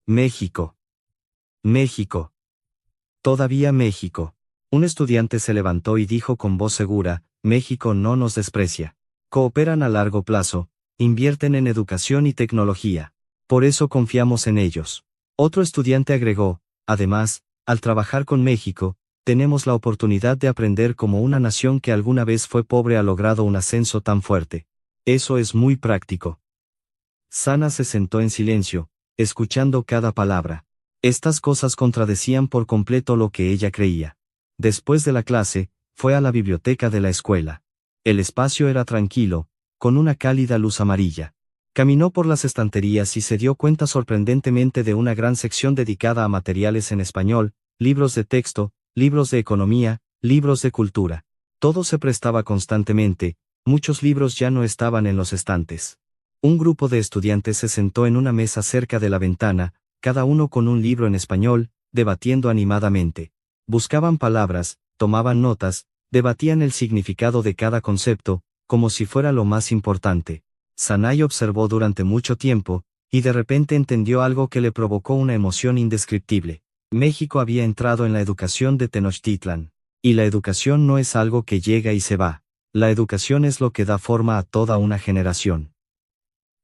A: México. México. Todavía México. Un estudiante se levantó y dijo con voz segura: México no nos desprecia. Cooperan a largo plazo, invierten en educación y tecnología. Por eso confiamos en ellos. Otro estudiante agregó: además, al trabajar con México, tenemos la oportunidad de aprender cómo una nación que alguna vez fue pobre ha logrado un ascenso tan fuerte. Eso es muy práctico. Sana se sentó en silencio, escuchando cada palabra. Estas cosas contradecían por completo lo que ella creía. Después de la clase, fue a la biblioteca de la escuela. El espacio era tranquilo, con una cálida luz amarilla. Caminó por las estanterías y se dio cuenta sorprendentemente de una gran sección dedicada a materiales en español: libros de texto, libros de economía, libros de cultura. Todo se prestaba constantemente, muchos libros ya no estaban en los estantes. Un grupo de estudiantes se sentó en una mesa cerca de la ventana, cada uno con un libro en español, debatiendo animadamente. Buscaban palabras, tomaban notas, debatían el significado de cada concepto, como si fuera lo más importante. Sanay observó durante mucho tiempo, y de repente entendió algo que le provocó una emoción indescriptible. México había entrado en la educación de Tenochtitlán. Y la educación no es algo que llega y se va. La educación es lo que da forma a toda una generación.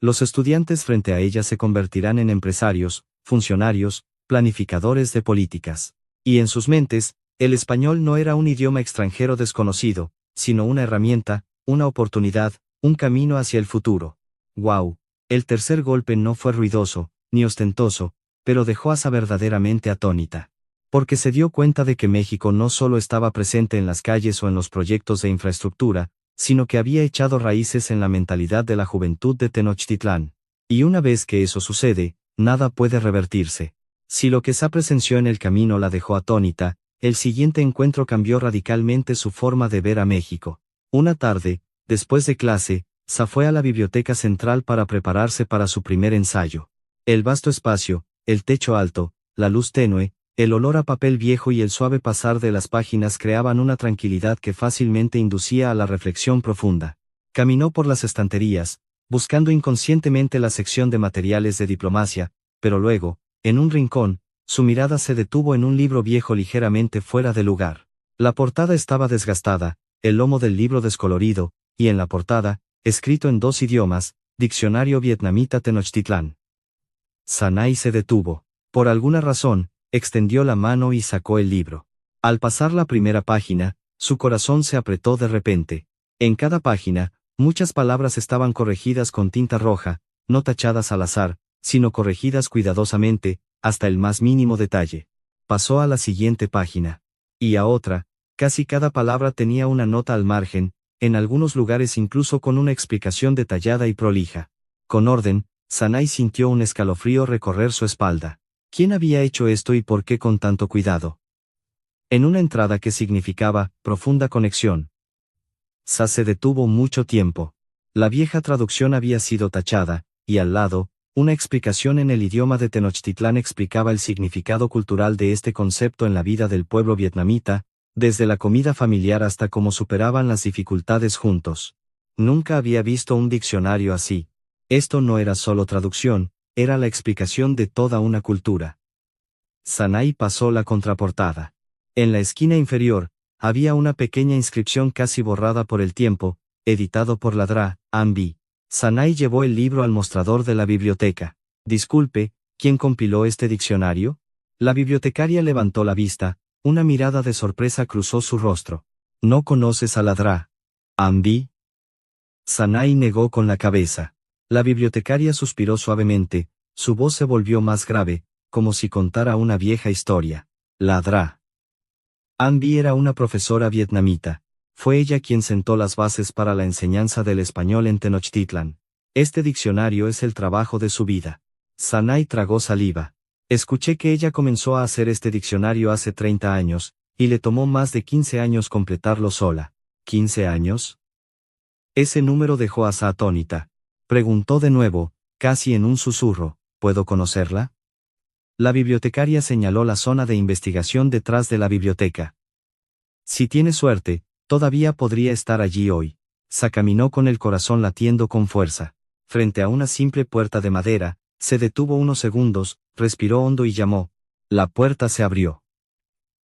A: Los estudiantes frente a ella se convertirán en empresarios, funcionarios, planificadores de políticas. Y en sus mentes, el español no era un idioma extranjero desconocido, sino una herramienta, una oportunidad, un camino hacia el futuro. ¡Wow! El tercer golpe no fue ruidoso, ni ostentoso, pero dejó a Sa verdaderamente atónita. Porque se dio cuenta de que México no solo estaba presente en las calles o en los proyectos de infraestructura, sino que había echado raíces en la mentalidad de la juventud de Tenochtitlán. Y una vez que eso sucede, nada puede revertirse. Si lo que Sa presenció en el camino la dejó atónita, el siguiente encuentro cambió radicalmente su forma de ver a México. Una tarde, después de clase, Sa fue a la biblioteca central para prepararse para su primer ensayo. El vasto espacio, el techo alto, la luz tenue, el olor a papel viejo y el suave pasar de las páginas creaban una tranquilidad que fácilmente inducía a la reflexión profunda. Caminó por las estanterías, buscando inconscientemente la sección de materiales de diplomacia, pero luego, en un rincón, Su mirada se detuvo en un libro viejo ligeramente fuera de lugar. La portada estaba desgastada, el lomo del libro descolorido, y en la portada, escrito en 2 idiomas, Diccionario Vietnamita Tenochtitlán. Sanai se detuvo. Por alguna razón, extendió la mano y sacó el libro. Al pasar la primera página, su corazón se apretó de repente. En cada página, muchas palabras estaban corregidas con tinta roja, no tachadas al azar, sino corregidas cuidadosamente, hasta el más mínimo detalle. Pasó a la siguiente página. Y a otra, casi cada palabra tenía una nota al margen, en algunos lugares incluso con una explicación detallada y prolija. Con orden, Sanai sintió un escalofrío recorrer su espalda. ¿Quién había hecho esto y por qué con tanto cuidado? En una entrada que significaba profunda conexión. Sa se detuvo mucho tiempo. La vieja traducción había sido tachada, y al lado, una explicación en el idioma de Tenochtitlán explicaba el significado cultural de este concepto en la vida del pueblo vietnamita, desde la comida familiar hasta cómo superaban las dificultades juntos. Nunca había visto un diccionario así. Esto no era solo traducción, era la explicación de toda una cultura. Sanai pasó la contraportada. En la esquina inferior, había una pequeña inscripción casi borrada por el tiempo, editado por la Dra. An Bi. Sanai llevó el libro al mostrador de la biblioteca. Disculpe, ¿quién compiló este diccionario? La bibliotecaria levantó la vista, una mirada de sorpresa cruzó su rostro. ¿No conoces a la Dra. An Bi? Sanai negó con la cabeza. La bibliotecaria suspiró suavemente, su voz se volvió más grave, como si contara una vieja historia. La Dra. An Bi era una profesora vietnamita. Fue ella quien sentó las bases para la enseñanza del español en Tenochtitlán. Este diccionario es el trabajo de su vida. Sanai tragó saliva. Escuché que ella comenzó a hacer este diccionario hace 30 años, y le tomó más de 15 años completarlo sola. ¿15 años? Ese número dejó a Sa atónita. Preguntó de nuevo, casi en un susurro, ¿puedo conocerla? La bibliotecaria señaló la zona de investigación detrás de la biblioteca. Si tiene suerte, todavía podría estar allí hoy. Sa caminó con el corazón latiendo con fuerza. Frente a una simple puerta de madera, se detuvo unos segundos, respiró hondo y llamó. La puerta se abrió.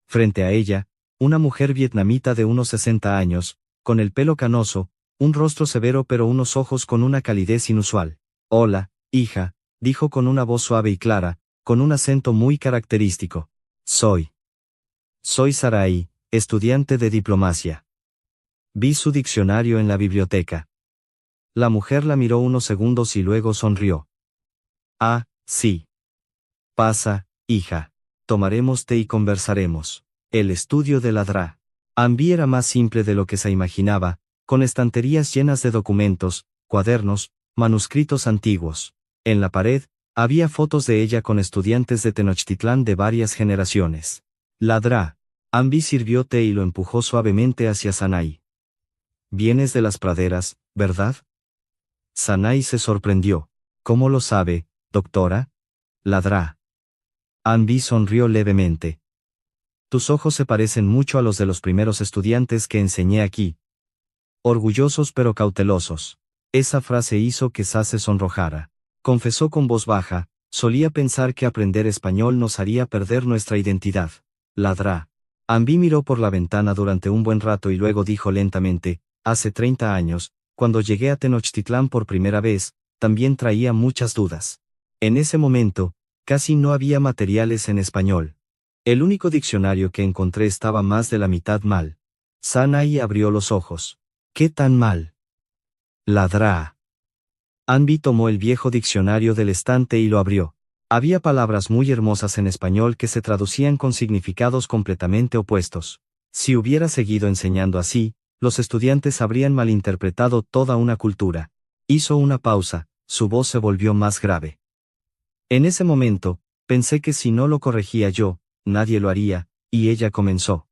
A: Frente a ella, una mujer vietnamita de unos 60 años, con el pelo canoso, un rostro severo pero unos ojos con una calidez inusual. Hola, hija, dijo con una voz suave y clara, con un acento muy característico. Soy Sarai, estudiante de diplomacia. Vi su diccionario en la biblioteca. La mujer la miró unos segundos y luego sonrió. Ah, sí. Pasa, hija. Tomaremos té y conversaremos. El estudio de la Dra. An Bi era más simple de lo que se imaginaba, con estanterías llenas de documentos, cuadernos, manuscritos antiguos. En la pared, había fotos de ella con estudiantes de Tenochtitlán de varias generaciones. La Dra. An Bi sirvió té y lo empujó suavemente hacia Sanai. Vienes de las praderas, ¿verdad? Sanai se sorprendió. ¿Cómo lo sabe, doctora? La Dra. An Bi sonrió levemente. Tus ojos se parecen mucho a los de los primeros estudiantes que enseñé aquí. Orgullosos pero cautelosos. Esa frase hizo que Sa se sonrojara. Confesó con voz baja, solía pensar que aprender español nos haría perder nuestra identidad. La Dra. An Bi miró por la ventana durante un buen rato y luego dijo lentamente, hace 30 años, cuando llegué a Tenochtitlán por primera vez, también traía muchas dudas. En ese momento, casi no había materiales en español. El único diccionario que encontré estaba más de la mitad mal. Sanai abrió los ojos. ¿Qué tan mal? La Dra. An Bi tomó el viejo diccionario del estante y lo abrió. Había palabras muy hermosas en español que se traducían con significados completamente opuestos. Si hubiera seguido enseñando así, los estudiantes habrían malinterpretado toda una cultura. Hizo una pausa, su voz se volvió más grave. En ese momento, pensé que si no lo corregía yo, nadie lo haría, y ella comenzó.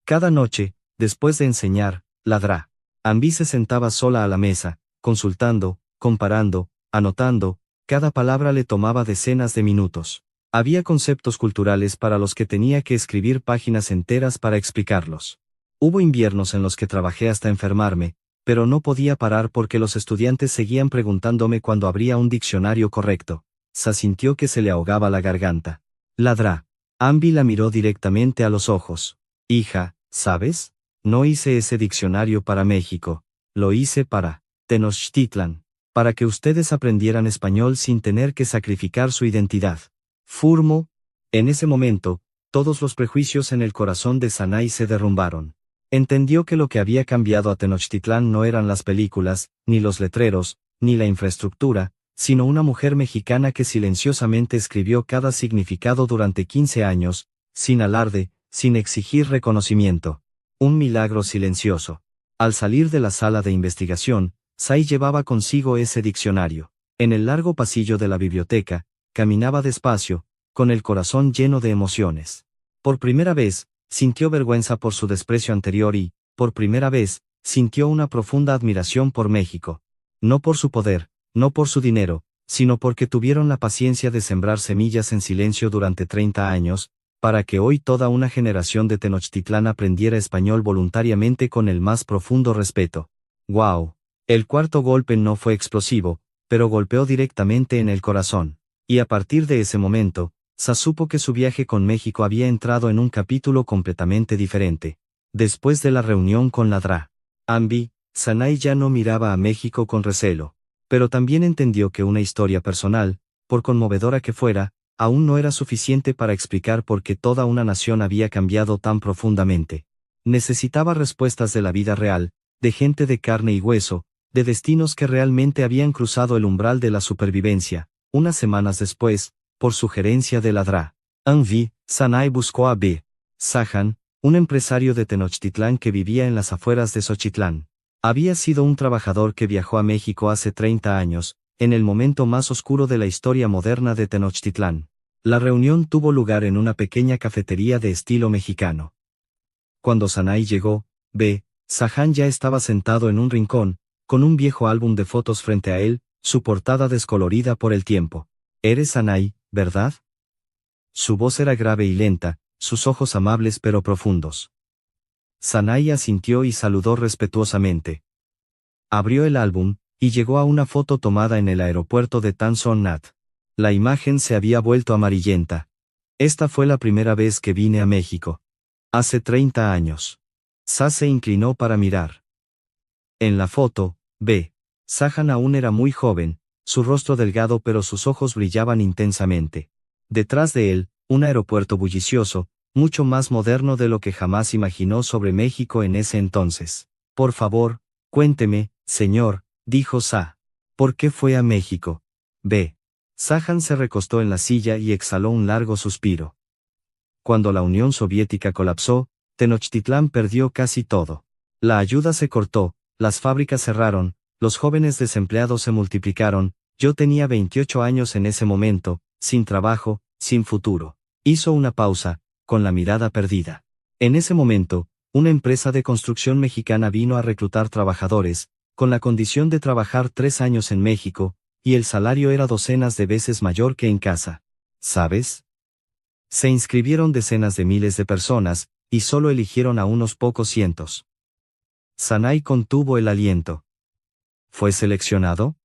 A: Cada noche, después de enseñar, la Dra. An Bi se sentaba sola a la mesa, consultando, comparando, anotando, cada palabra le tomaba decenas de minutos. Había conceptos culturales para los que tenía que escribir páginas enteras para explicarlos. Hubo inviernos en los que trabajé hasta enfermarme, pero no podía parar porque los estudiantes seguían preguntándome cuándo habría un diccionario correcto. Sa sintió que se le ahogaba la garganta. Ladrá. Ambi la miró directamente a los ojos. Hija, ¿sabes? No hice ese diccionario para México. Lo hice para Tenochtitlan. Para que ustedes aprendieran español sin tener que sacrificar su identidad. Furmo. En ese momento, todos los prejuicios en el corazón de Sanay se derrumbaron. Entendió que lo que había cambiado a Tenochtitlán no eran las películas, ni los letreros, ni la infraestructura, sino una mujer mexicana que silenciosamente escribió cada significado durante 15 años, sin alarde, sin exigir reconocimiento. Un milagro silencioso. Al salir de la sala de investigación, Sai llevaba consigo ese diccionario. En el largo pasillo de la biblioteca, caminaba despacio, con el corazón lleno de emociones. Por primera vez, sintió vergüenza por su desprecio anterior y, por primera vez, sintió una profunda admiración por México. No por su poder, no por su dinero, sino porque tuvieron la paciencia de sembrar semillas en silencio durante 30 años, para que hoy toda una generación de Tenochtitlán aprendiera español voluntariamente con el más profundo respeto. ¡Guau! El cuarto golpe no fue explosivo, pero golpeó directamente en el corazón. Y a partir de ese momento, Sa supo que su viaje con México había entrado en un capítulo completamente diferente. Después de la reunión con Ladrá, Ambi, Sanay ya no miraba a México con recelo. Pero también entendió que una historia personal, por conmovedora que fuera, aún no era suficiente para explicar por qué toda una nación había cambiado tan profundamente. Necesitaba respuestas de la vida real, de gente de carne y hueso, de destinos que realmente habían cruzado el umbral de la supervivencia. Unas semanas después, por sugerencia de Ladrá, Ambi, Sanay buscó a B. Sajan, un empresario de Tenochtitlán que vivía en las afueras de Xochitlán. Había sido un trabajador que viajó a México hace 30 años, en el momento más oscuro de la historia moderna de Tenochtitlán. La reunión tuvo lugar en una pequeña cafetería de estilo mexicano. Cuando Sanay llegó, B. Sajan ya estaba sentado en un rincón, con un viejo álbum de fotos frente a él, su portada descolorida por el tiempo. «Eres Sanay, ¿verdad?». Su voz era grave y lenta, sus ojos amables pero profundos. Sanay asintió y saludó respetuosamente. Abrió el álbum, y llegó a una foto tomada en el aeropuerto de Tan Son Nhat. La imagen se había vuelto amarillenta. Esta fue la primera vez que vine a México. Hace 30 años. Sa se inclinó para mirar. En la foto, B. Sajan aún era muy joven, su rostro delgado pero sus ojos brillaban intensamente. Detrás de él, un aeropuerto bullicioso, mucho más moderno de lo que jamás imaginó sobre México en ese entonces. «Por favor, cuénteme, señor», dijo Sa. «¿Por qué fue a México?». B. Sajan se recostó en la silla y exhaló un largo suspiro. Cuando la Unión Soviética colapsó, Tenochtitlán perdió casi todo. La ayuda se cortó, las fábricas cerraron, los jóvenes desempleados se multiplicaron. Yo tenía 28 años en ese momento, sin trabajo, sin futuro. Hizo una pausa, con la mirada perdida. En ese momento, una empresa de construcción mexicana vino a reclutar trabajadores, con la condición de trabajar 3 años en México, y el salario era docenas de veces mayor que en casa. ¿Sabes? Se inscribieron decenas de miles de personas, y solo eligieron a unos pocos cientos. Sanay contuvo el aliento. ¿Fue seleccionado?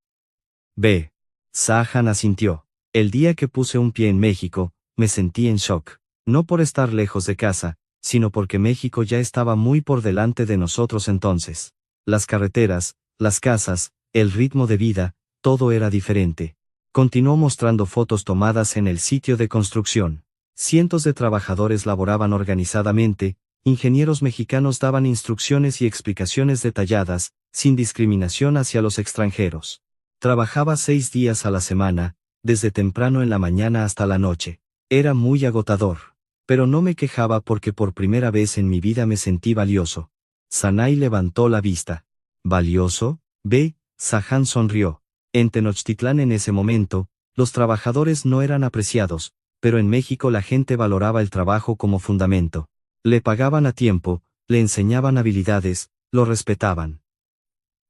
A: B. Sajan asintió. El día que puse un pie en México, me sentí en shock. No por estar lejos de casa, sino porque México ya estaba muy por delante de nosotros entonces. Las carreteras, las casas, el ritmo de vida, todo era diferente. Continuó mostrando fotos tomadas en el sitio de construcción. Cientos de trabajadores laboraban organizadamente, ingenieros mexicanos daban instrucciones y explicaciones detalladas, sin discriminación hacia los extranjeros. Trabajaba 6 días a la semana, desde temprano en la mañana hasta la noche. Era muy agotador. Pero no me quejaba porque por primera vez en mi vida me sentí valioso. Sanay levantó la vista. ¿Valioso? B. Sajan sonrió. En Tenochtitlán en ese momento, los trabajadores no eran apreciados, pero en México la gente valoraba el trabajo como fundamento. Le pagaban a tiempo, le enseñaban habilidades, lo respetaban.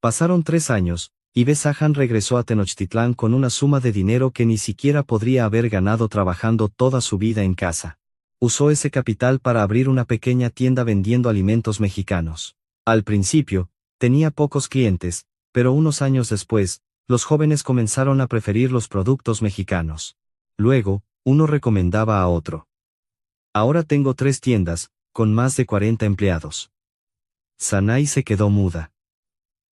A: Pasaron 3 años, y B. Sajan regresó a Tenochtitlán con una suma de dinero que ni siquiera podría haber ganado trabajando toda su vida en casa. Usó ese capital para abrir una pequeña tienda vendiendo alimentos mexicanos. Al principio, tenía pocos clientes, pero unos años después, los jóvenes comenzaron a preferir los productos mexicanos. Luego, Uno recomendaba a otro. Ahora tengo 3 tiendas, con más de 40 empleados. Sanay se quedó muda.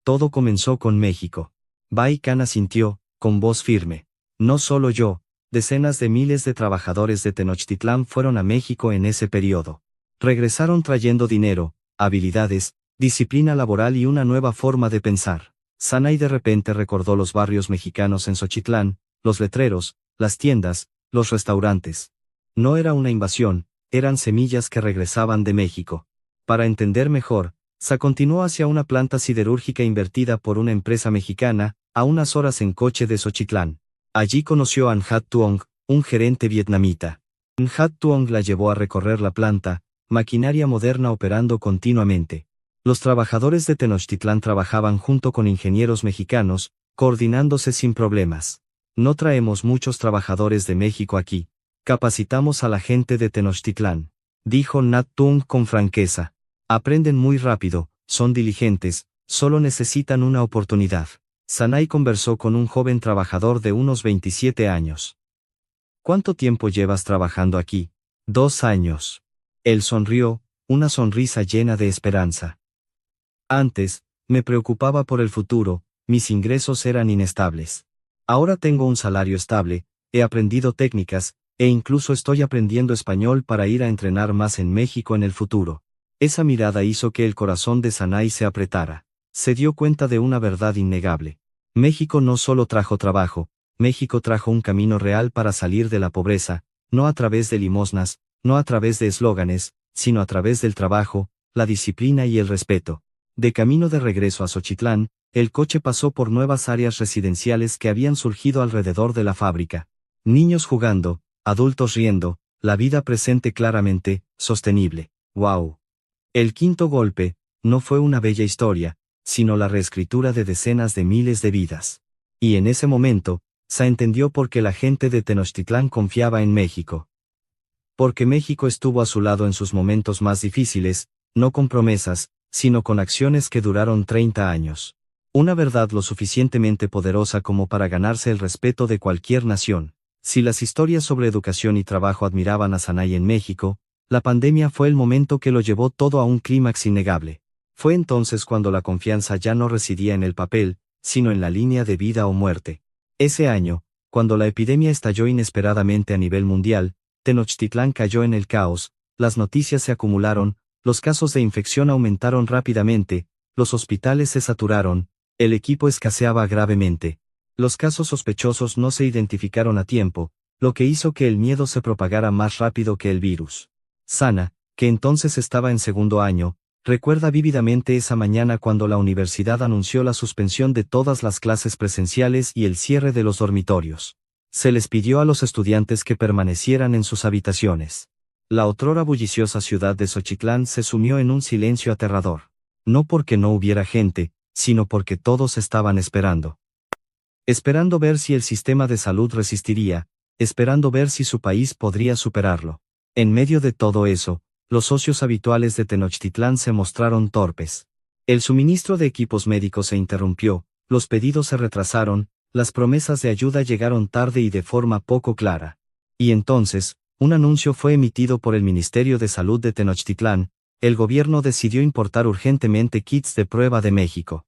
A: Todo comenzó con México. Bai Khan asintió, con voz firme. No solo yo, decenas de miles de trabajadores de Tenochtitlán fueron a México en ese periodo. Regresaron trayendo dinero, habilidades, disciplina laboral y una nueva forma de pensar. Sanay de repente recordó los barrios mexicanos en Xochitlán, los letreros, las tiendas, los restaurantes. No era una invasión, eran semillas que regresaban de México. Para entender mejor, Sa continuó hacia una planta siderúrgica invertida por una empresa mexicana, a unas horas en coche de Xochitlán. Allí conoció a Nhat Tuong, un gerente vietnamita. Nhat Tuong la llevó a recorrer la planta, maquinaria moderna operando continuamente. Los trabajadores de Tenochtitlán trabajaban junto con ingenieros mexicanos, coordinándose sin problemas. No traemos muchos trabajadores de México aquí. Capacitamos a la gente de Tenochtitlán, dijo Nhat Tuong con franqueza. Aprenden muy rápido, son diligentes, solo necesitan una oportunidad. Sanay conversó con un joven trabajador de unos 27 años. ¿Cuánto tiempo llevas trabajando aquí? 2 años. Él sonrió, una sonrisa llena de esperanza. Antes, me preocupaba por el futuro, mis ingresos eran inestables. Ahora tengo un salario estable, he aprendido técnicas, e incluso estoy aprendiendo español para ir a entrenar más en México en el futuro. Esa mirada hizo que el corazón de Sanay se apretara. Se dio cuenta de una verdad innegable. México no solo trajo trabajo, México trajo un camino real para salir de la pobreza, no a través de limosnas, no a través de eslóganes, sino a través del trabajo, la disciplina y el respeto. De camino de regreso a Xochitlán, el coche pasó por nuevas áreas residenciales que habían surgido alrededor de la fábrica. Niños jugando, adultos riendo, la vida presente claramente, sostenible. ¡Wow! El quinto golpe, no fue una bella historia, sino la reescritura de decenas de miles de vidas. Y en ese momento, Sa entendió por qué la gente de Tenochtitlán confiaba en México. Porque México estuvo a su lado en sus momentos más difíciles, no con promesas, sino con acciones que duraron 30 años. Una verdad lo suficientemente poderosa como para ganarse el respeto de cualquier nación. Si las historias sobre educación y trabajo admiraban a Sanay en México, la pandemia fue el momento que lo llevó todo a un clímax innegable. Fue entonces cuando la confianza ya no residía en el papel, sino en la línea de vida o muerte. Ese año, cuando la epidemia estalló inesperadamente a nivel mundial, Tenochtitlán cayó en el caos, las noticias se acumularon, los casos de infección aumentaron rápidamente, los hospitales se saturaron, el equipo escaseaba gravemente. Los casos sospechosos no se identificaron a tiempo, lo que hizo que el miedo se propagara más rápido que el virus. Sana, que entonces estaba en segundo año, recuerda vívidamente esa mañana cuando la universidad anunció la suspensión de todas las clases presenciales y el cierre de los dormitorios. Se les pidió a los estudiantes que permanecieran en sus habitaciones. La otrora bulliciosa ciudad de Xochitlán se sumió en un silencio aterrador. No porque no hubiera gente, sino porque todos estaban esperando. Esperando ver si el sistema de salud resistiría, esperando ver si su país podría superarlo. En medio de todo eso, los socios habituales de Tenochtitlán se mostraron torpes. El suministro de equipos médicos se interrumpió, los pedidos se retrasaron, las promesas de ayuda llegaron tarde y de forma poco clara. Y entonces, un anuncio fue emitido por el Ministerio de Salud de Tenochtitlán, el gobierno decidió importar urgentemente kits de prueba de México.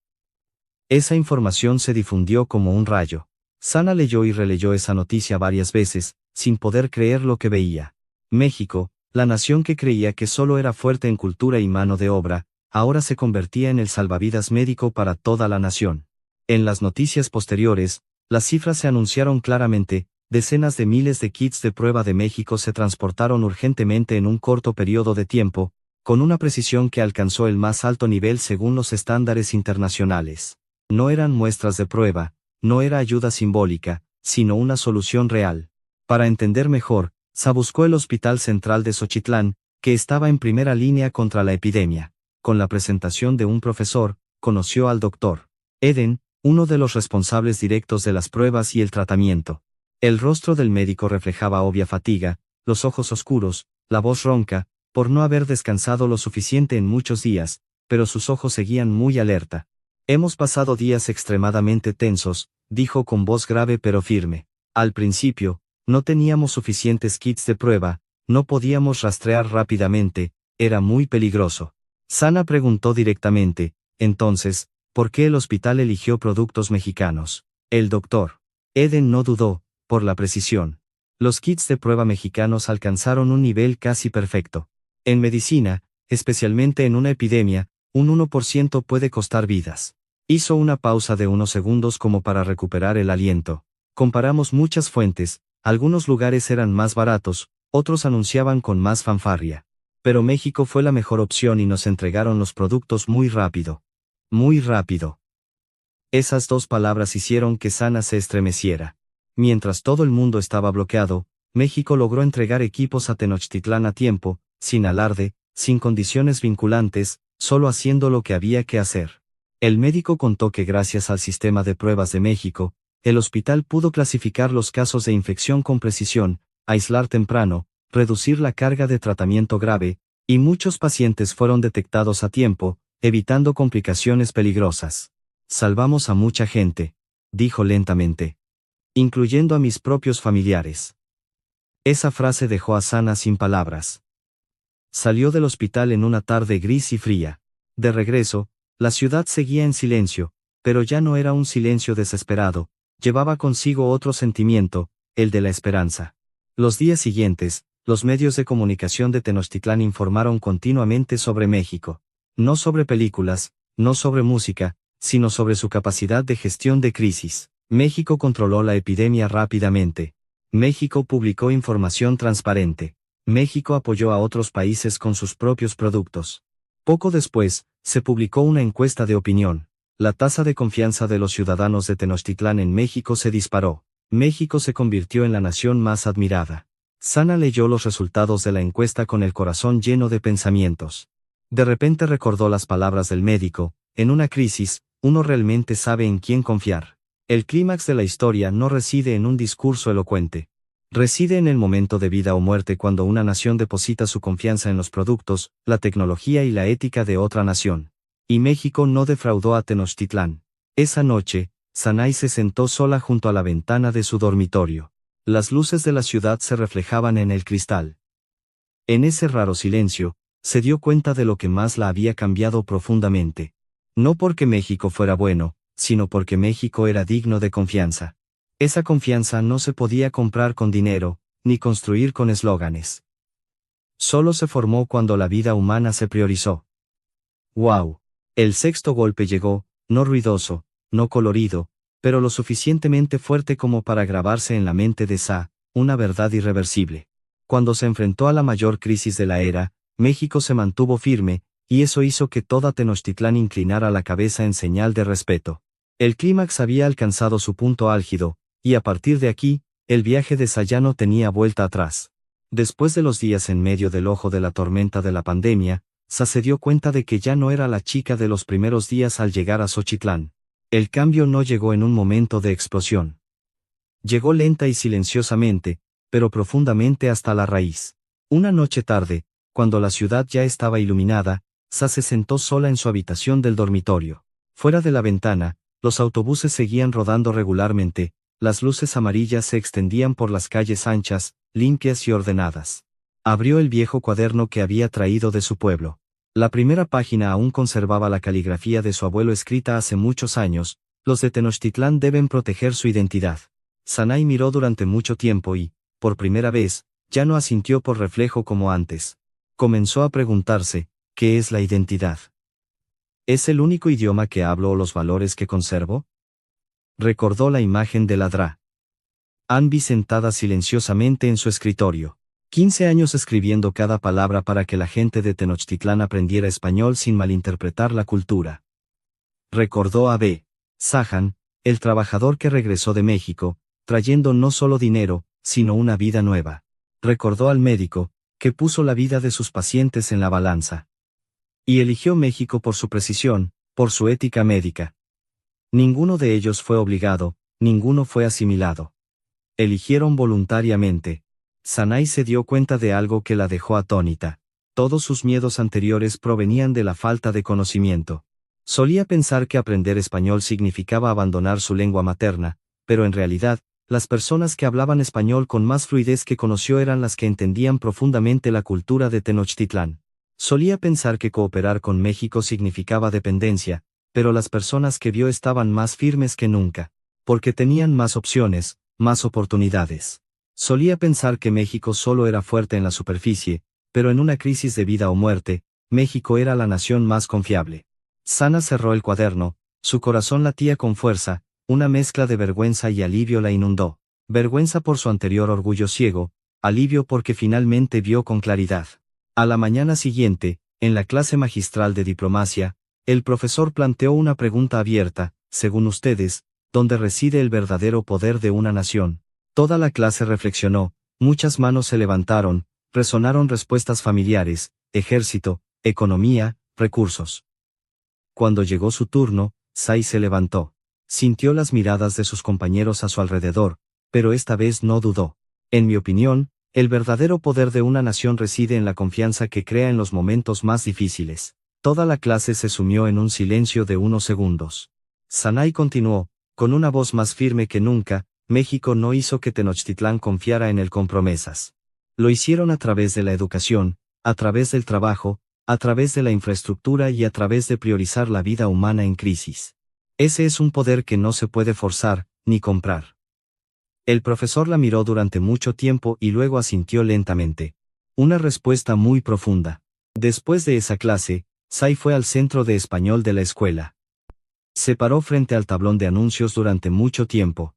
A: Esa información se difundió como un rayo. Sana leyó y releyó esa noticia varias veces, sin poder creer lo que veía. México, la nación que creía que solo era fuerte en cultura y mano de obra, ahora se convertía en el salvavidas médico para toda la nación. En las noticias posteriores, las cifras se anunciaron claramente, decenas de miles de kits de prueba de México se transportaron urgentemente en un corto periodo de tiempo, con una precisión que alcanzó el más alto nivel según los estándares internacionales. No eran muestras de prueba, no era ayuda simbólica, sino una solución real. Para entender mejor, Sa buscó el Hospital Central de Xochitlán, que estaba en primera línea contra la epidemia. Con la presentación de un profesor, conoció al doctor Eden, uno de los responsables directos de las pruebas y el tratamiento. El rostro del médico reflejaba obvia fatiga, los ojos oscuros, la voz ronca, por no haber descansado lo suficiente en muchos días, pero sus ojos seguían muy alerta. Hemos pasado días extremadamente tensos, dijo con voz grave pero firme. Al principio, No teníamos suficientes kits de prueba, no podíamos rastrear rápidamente, era muy peligroso. Sana preguntó directamente, entonces, ¿por qué el hospital eligió productos mexicanos? El doctor Eden no dudó, por la precisión. Los kits de prueba mexicanos alcanzaron un nivel casi perfecto. En medicina, especialmente en una epidemia, un 1% puede costar vidas. Hizo una pausa de unos segundos como para recuperar el aliento. Comparamos muchas fuentes, algunos lugares eran más baratos, otros anunciaban con más fanfarria. Pero México fue la mejor opción y nos entregaron los productos muy rápido. Muy rápido. Esas dos palabras hicieron que Sana se estremeciera. Mientras todo el mundo estaba bloqueado, México logró entregar equipos a Tenochtitlán a tiempo, sin alarde, sin condiciones vinculantes, solo haciendo lo que había que hacer. El médico contó que gracias al sistema de pruebas de México, el hospital pudo clasificar los casos de infección con precisión, aislar temprano, reducir la carga de tratamiento grave, y muchos pacientes fueron detectados a tiempo, evitando complicaciones peligrosas. Salvamos a mucha gente, dijo lentamente. Incluyendo a mis propios familiares. Esa frase dejó a Sana sin palabras. Salió del hospital en una tarde gris y fría. De regreso, la ciudad seguía en silencio, pero ya no era un silencio desesperado, llevaba consigo otro sentimiento, el de la esperanza. Los días siguientes, los medios de comunicación de Tenochtitlán informaron continuamente sobre México. No sobre películas, no sobre música, sino sobre su capacidad de gestión de crisis. México controló la epidemia rápidamente. México publicó información transparente. México apoyó a otros países con sus propios productos. Poco después, se publicó una encuesta de opinión. La tasa de confianza de los ciudadanos de Tenochtitlán en México se disparó. México se convirtió en la nación más admirada. Sana leyó los resultados de la encuesta con el corazón lleno de pensamientos. De repente recordó las palabras del médico, en una crisis, uno realmente sabe en quién confiar. El clímax de la historia no reside en un discurso elocuente. Reside en el momento de vida o muerte cuando una nación deposita su confianza en los productos, la tecnología y la ética de otra nación. Y México no defraudó a Tenochtitlán. Esa noche, Sanay se sentó sola junto a la ventana de su dormitorio. Las luces de la ciudad se reflejaban en el cristal. En ese raro silencio, se dio cuenta de lo que más la había cambiado profundamente. No porque México fuera bueno, sino porque México era digno de confianza. Esa confianza no se podía comprar con dinero, ni construir con eslóganes. Solo se formó cuando la vida humana se priorizó. ¡Wow! El sexto golpe llegó, no ruidoso, no colorido, pero lo suficientemente fuerte como para grabarse en la mente de Sa, una verdad irreversible. Cuando se enfrentó a la mayor crisis de la era, México se mantuvo firme, y eso hizo que toda Tenochtitlán inclinara la cabeza en señal de respeto. El clímax había alcanzado su punto álgido, y a partir de aquí, el viaje de Sa ya no tenía vuelta atrás. Después de los días en medio del ojo de la tormenta de la pandemia, Sa se dio cuenta de que ya no era la chica de los primeros días al llegar a Xochitlán. El cambio no llegó en un momento de explosión. Llegó lenta y silenciosamente, pero profundamente hasta la raíz. Una noche tarde, cuando la ciudad ya estaba iluminada, Sa se sentó sola en su habitación del dormitorio. Fuera de la ventana, los autobuses seguían rodando regularmente, las luces amarillas se extendían por las calles anchas, limpias y ordenadas. Abrió el viejo cuaderno que había traído de su pueblo. La primera página aún conservaba la caligrafía de su abuelo escrita hace muchos años: los de Tenochtitlán deben proteger su identidad. Sanay miró durante mucho tiempo y, por primera vez, ya no asintió por reflejo como antes. Comenzó a preguntarse, ¿qué es la identidad? ¿Es el único idioma que hablo o los valores que conservo? Recordó la imagen de la Dra. Anvi sentada silenciosamente en su escritorio. 15 años escribiendo cada palabra para que la gente de Tenochtitlán aprendiera español sin malinterpretar la cultura. Recordó a B. Sahan, el trabajador que regresó de México, trayendo no solo dinero, sino una vida nueva. Recordó al médico, que puso la vida de sus pacientes en la balanza. Y eligió México por su precisión, por su ética médica. Ninguno de ellos fue obligado, ninguno fue asimilado. Eligieron voluntariamente. Sanay se dio cuenta de algo que la dejó atónita. Todos sus miedos anteriores provenían de la falta de conocimiento. Solía pensar que aprender español significaba abandonar su lengua materna, pero en realidad, Las personas que hablaban español con más fluidez que conoció eran las que entendían profundamente la cultura de Tenochtitlán. Solía pensar que cooperar con México significaba dependencia, pero las personas que vio estaban más firmes que nunca, porque tenían más opciones, más oportunidades. Solía pensar que México solo era fuerte en la superficie, pero en una crisis de vida o muerte, México era la nación más confiable. Sana cerró el cuaderno, su corazón latía con fuerza, una mezcla de vergüenza y alivio la inundó. Vergüenza por su anterior orgullo ciego, alivio porque finalmente vio con claridad. A la mañana siguiente, en la clase magistral de diplomacia, el profesor planteó una pregunta abierta: según ustedes, ¿dónde reside el verdadero poder de una nación? Toda la clase reflexionó, muchas manos se levantaron, resonaron respuestas familiares: ejército, economía, recursos. Cuando llegó su turno, Sai se levantó. Sintió las miradas de sus compañeros a su alrededor, pero esta vez no dudó. En mi opinión, el verdadero poder de una nación reside en la confianza que crea en los momentos más difíciles. Toda la clase se sumió en un silencio de unos segundos. Sanay continuó, con una voz más firme que nunca: México no hizo que Tenochtitlán confiara en él con promesas. Lo hicieron a través de la educación, a través del trabajo, a través de la infraestructura y a través de priorizar la vida humana en crisis. Ese es un poder que no se puede forzar, ni comprar. El profesor la miró durante mucho tiempo y luego asintió lentamente. Una respuesta muy profunda. Después de esa clase, Sai fue al centro de español de la escuela. Se paró frente al tablón de anuncios durante mucho tiempo.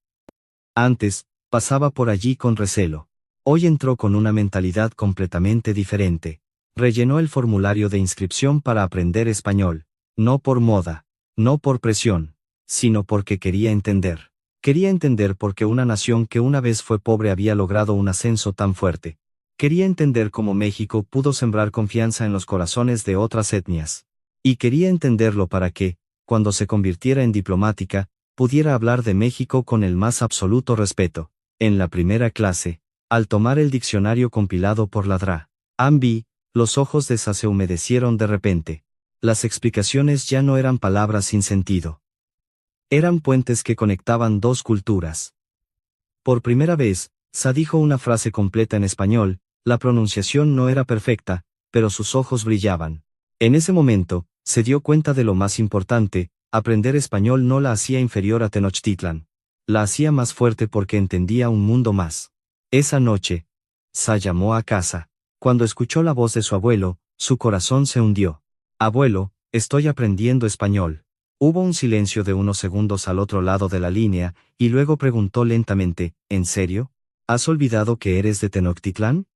A: Antes, pasaba por allí con recelo. Hoy entró con una mentalidad completamente diferente. Rellenó el formulario de inscripción para aprender español, no por moda, no por presión, sino porque quería entender. Quería entender por qué una nación que una vez fue pobre había logrado un ascenso tan fuerte. Quería entender cómo México pudo sembrar confianza en los corazones de otras etnias. Y quería entenderlo para que, cuando se convirtiera en diplomática, pudiera hablar de México con el más absoluto respeto. En la primera clase, al tomar el diccionario compilado por la Dra. Ambi, los ojos de Sa se humedecieron de repente. Las explicaciones ya no eran palabras sin sentido. Eran puentes que conectaban dos culturas. Por primera vez, Sa dijo una frase completa en español. La pronunciación no era perfecta, pero sus ojos brillaban. En ese momento, se dio cuenta de lo más importante: aprender español no la hacía inferior a Tenochtitlán. La hacía más fuerte porque entendía un mundo más. Esa noche, Sa llamó a casa. Cuando escuchó la voz de su abuelo, su corazón se hundió. Abuelo, estoy aprendiendo español. Hubo un silencio de unos segundos al otro lado de la línea, y luego preguntó lentamente: ¿en serio? ¿Has olvidado que eres de Tenochtitlán?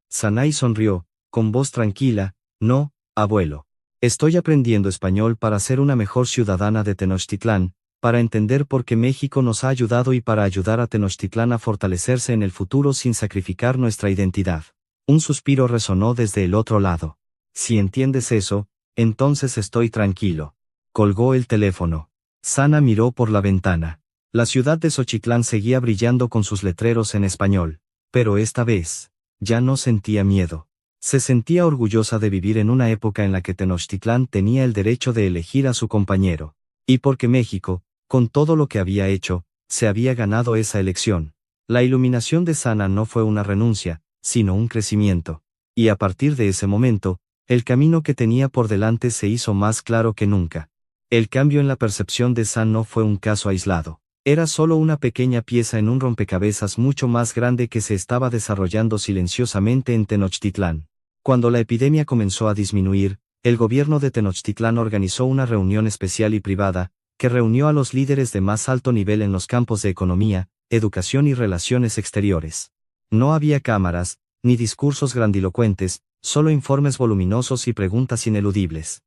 A: Sanay sonrió, con voz tranquila: no, abuelo. Estoy aprendiendo español para ser una mejor ciudadana de Tenochtitlán, para entender por qué México nos ha ayudado y para ayudar a Tenochtitlán a fortalecerse en el futuro sin sacrificar nuestra identidad. Un suspiro resonó desde el otro lado. Si entiendes eso, entonces estoy tranquilo. Colgó el teléfono. Sana miró por la ventana. La ciudad de Xochitlán seguía brillando con sus letreros en español. Pero esta vez, ya no sentía miedo. Se sentía orgullosa de vivir en una época en la que Tenochtitlán tenía el derecho de elegir a su compañero. Y porque México, con todo lo que había hecho, se había ganado esa elección. La iluminación de Sana no fue una renuncia, sino un crecimiento. Y a partir de ese momento, el camino que tenía por delante se hizo más claro que nunca. El cambio en la percepción de San no fue un caso aislado. Era solo una pequeña pieza en un rompecabezas mucho más grande que se estaba desarrollando silenciosamente en Tenochtitlán. Cuando la epidemia comenzó a disminuir, el gobierno de Tenochtitlán organizó una reunión especial y privada, que reunió a los líderes de más alto nivel en los campos de economía, educación y relaciones exteriores. No había cámaras, ni discursos grandilocuentes, solo informes voluminosos y preguntas ineludibles.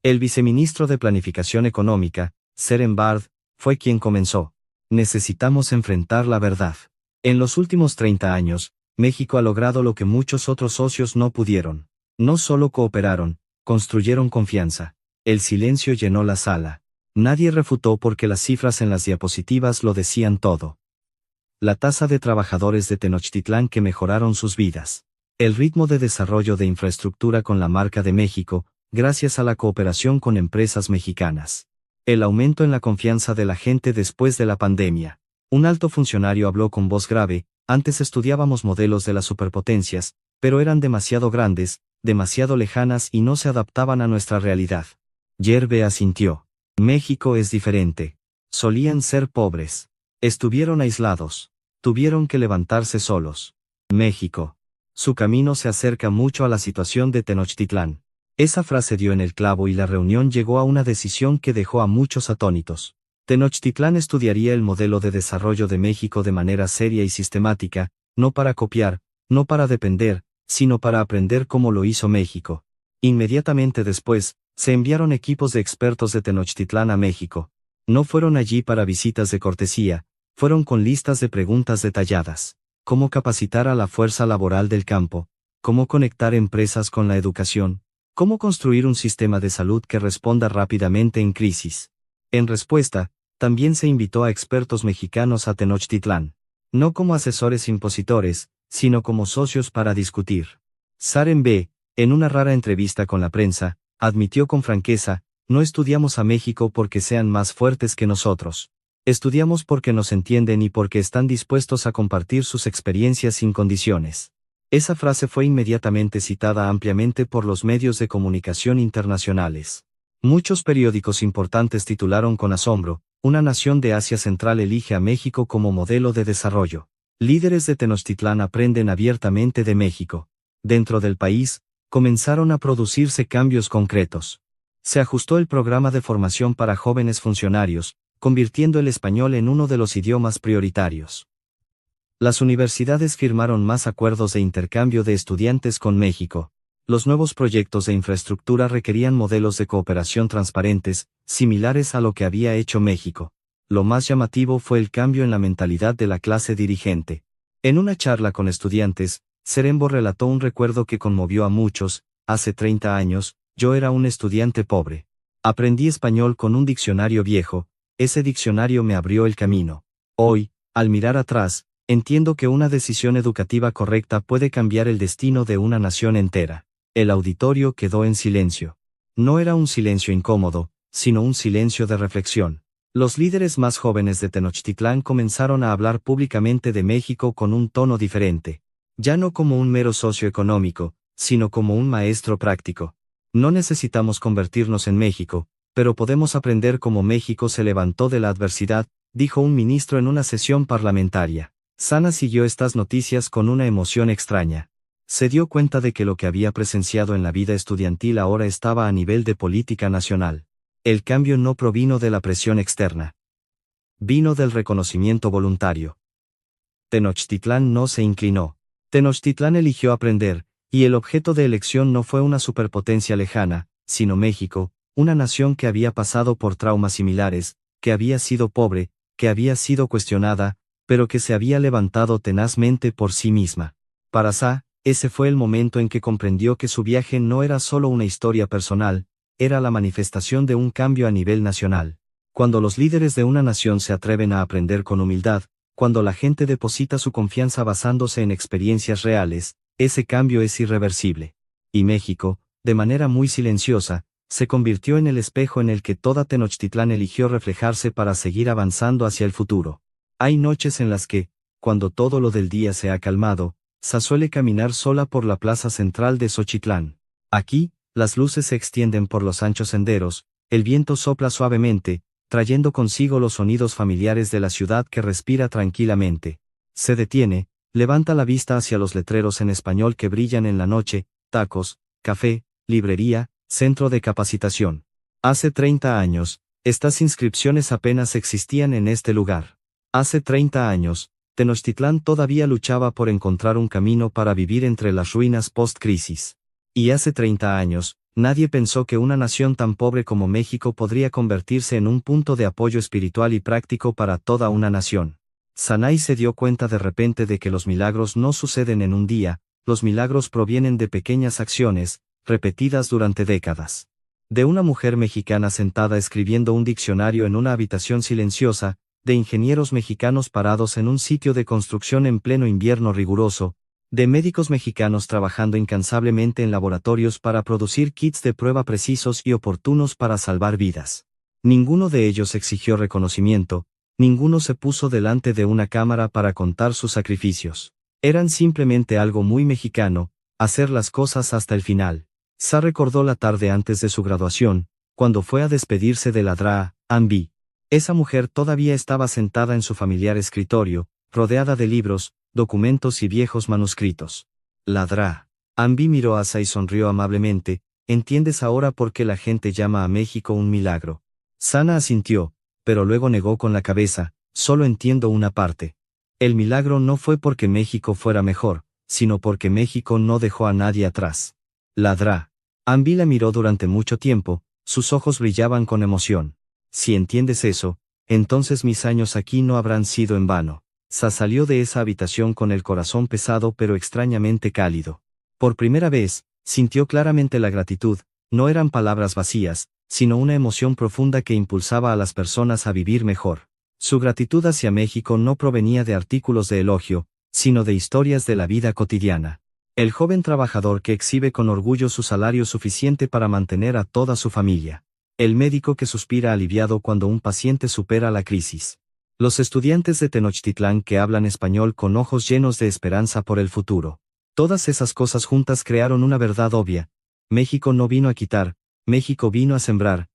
A: El viceministro de Planificación Económica, Seren Bard, fue quien comenzó. Necesitamos enfrentar la verdad. En los últimos 30 años, México ha logrado lo que muchos otros socios no pudieron. No solo cooperaron, construyeron confianza. El silencio llenó la sala. Nadie refutó porque las cifras en las diapositivas lo decían todo. La tasa de trabajadores de Tenochtitlán que mejoraron sus vidas. El ritmo de desarrollo de infraestructura con la marca de México, gracias a la cooperación con empresas mexicanas. El aumento en la confianza de la gente después de la pandemia. Un alto funcionario habló con voz grave: antes estudiábamos modelos de las superpotencias, pero eran demasiado grandes, demasiado lejanas y no se adaptaban a nuestra realidad. Yerbe asintió. México es diferente. Solían ser pobres. Estuvieron aislados. Tuvieron que levantarse solos. México. Su camino se acerca mucho a la situación de Tenochtitlán. Esa frase dio en el clavo y la reunión llegó a una decisión que dejó a muchos atónitos. Tenochtitlán estudiaría el modelo de desarrollo de México de manera seria y sistemática, no para copiar, no para depender, sino para aprender cómo lo hizo México. Inmediatamente después, se enviaron equipos de expertos de Tenochtitlán a México. No fueron allí para visitas de cortesía, fueron con listas de preguntas detalladas. Cómo capacitar a la fuerza laboral del campo, cómo conectar empresas con la educación, cómo construir un sistema de salud que responda rápidamente en crisis. En respuesta, también se invitó a expertos mexicanos a Tenochtitlán, no como asesores impositores, sino como socios para discutir. Saren B., en una rara entrevista con la prensa, admitió con franqueza: no estudiamos a México porque sean más fuertes que nosotros. Estudiamos porque nos entienden y porque están dispuestos a compartir sus experiencias sin condiciones. Esa frase fue inmediatamente citada ampliamente por los medios de comunicación internacionales. Muchos periódicos importantes titularon con asombro: una nación de Asia Central elige a México como modelo de desarrollo. Líderes de Tenochtitlán aprenden abiertamente de México. Dentro del país, comenzaron a producirse cambios concretos. Se ajustó el programa de formación para jóvenes funcionarios, convirtiendo el español en uno de los idiomas prioritarios. Las universidades firmaron más acuerdos de intercambio de estudiantes con México. Los nuevos proyectos de infraestructura requerían modelos de cooperación transparentes, similares a lo que había hecho México. Lo más llamativo fue el cambio en la mentalidad de la clase dirigente. En una charla con estudiantes, Serembo relató un recuerdo que conmovió a muchos: hace 30 años, yo era un estudiante pobre. Aprendí español con un diccionario viejo. Ese diccionario me abrió el camino. Hoy, al mirar atrás, entiendo que una decisión educativa correcta puede cambiar el destino de una nación entera. El auditorio quedó en silencio. No era un silencio incómodo, sino un silencio de reflexión. Los líderes más jóvenes de Tenochtitlán comenzaron a hablar públicamente de México con un tono diferente. Ya no como un mero socio económico, sino como un maestro práctico. No necesitamos convertirnos en México, pero podemos aprender cómo México se levantó de la adversidad, dijo un ministro en una sesión parlamentaria. Sana siguió estas noticias con una emoción extraña. Se dio cuenta de que lo que había presenciado en la vida estudiantil ahora estaba a nivel de política nacional. El cambio no provino de la presión externa. Vino del reconocimiento voluntario. Tenochtitlán no se inclinó. Tenochtitlán eligió aprender, y el objeto de elección no fue una superpotencia lejana, sino México, una nación que había pasado por traumas similares, que había sido pobre, que había sido cuestionada, pero que se había levantado tenazmente por sí misma. Para Sa, ese fue el momento en que comprendió que su viaje no era solo una historia personal, era la manifestación de un cambio a nivel nacional. Cuando los líderes de una nación se atreven a aprender con humildad, cuando la gente deposita su confianza basándose en experiencias reales, ese cambio es irreversible. Y México, de manera muy silenciosa, se convirtió en el espejo en el que toda Tenochtitlán eligió reflejarse para seguir avanzando hacia el futuro. Hay noches en las que, cuando todo lo del día se ha calmado, Sa suele caminar sola por la plaza central de Xochitlán. Aquí, las luces se extienden por los anchos senderos, el viento sopla suavemente, trayendo consigo los sonidos familiares de la ciudad que respira tranquilamente. Se detiene, levanta la vista hacia los letreros en español que brillan en la noche: tacos, café, librería, centro de capacitación. Hace 30 años, estas inscripciones apenas existían en este lugar. Hace 30 años, Tenochtitlán todavía luchaba por encontrar un camino para vivir entre las ruinas post-crisis. Y hace 30 años, nadie pensó que una nación tan pobre como México podría convertirse en un punto de apoyo espiritual y práctico para toda una nación. Sanay se dio cuenta de repente de que los milagros no suceden en un día, los milagros provienen de pequeñas acciones, repetidas durante décadas. De una mujer mexicana sentada escribiendo un diccionario en una habitación silenciosa, de ingenieros mexicanos parados en un sitio de construcción en pleno invierno riguroso, de médicos mexicanos trabajando incansablemente en laboratorios para producir kits de prueba precisos y oportunos para salvar vidas. Ninguno de ellos exigió reconocimiento, Ninguno se puso delante de una cámara para contar sus sacrificios. Eran simplemente algo muy mexicano, hacer las cosas hasta el final. Sa recordó la tarde antes de su graduación, cuando fue a despedirse de la Dra. Ambi. Esa mujer todavía estaba sentada en su familiar escritorio, rodeada de libros, documentos y viejos manuscritos. La Dra. Ambi miró a Sa y sonrió amablemente. ¿Entiendes ahora por qué la gente llama a México un milagro? Sana asintió, pero luego negó con la cabeza, solo entiendo una parte. El milagro no fue porque México fuera mejor, sino porque México no dejó a nadie atrás. La Dra. Ambi la miró durante mucho tiempo, sus ojos brillaban con emoción. Si entiendes eso, entonces mis años aquí no habrán sido en vano. Sa salió de esa habitación con el corazón pesado pero extrañamente cálido. Por primera vez, sintió claramente la gratitud, no eran palabras vacías, sino una emoción profunda que impulsaba a las personas a vivir mejor. Su gratitud hacia México no provenía de artículos de elogio, sino de historias de la vida cotidiana. El joven trabajador que exhibe con orgullo su salario suficiente para mantener a toda su familia. El médico que suspira aliviado cuando un paciente supera la crisis. Los estudiantes de Tenochtitlán que hablan español con ojos llenos de esperanza por el futuro. Todas esas cosas juntas crearon una verdad obvia. México no vino a quitar, México vino a sembrar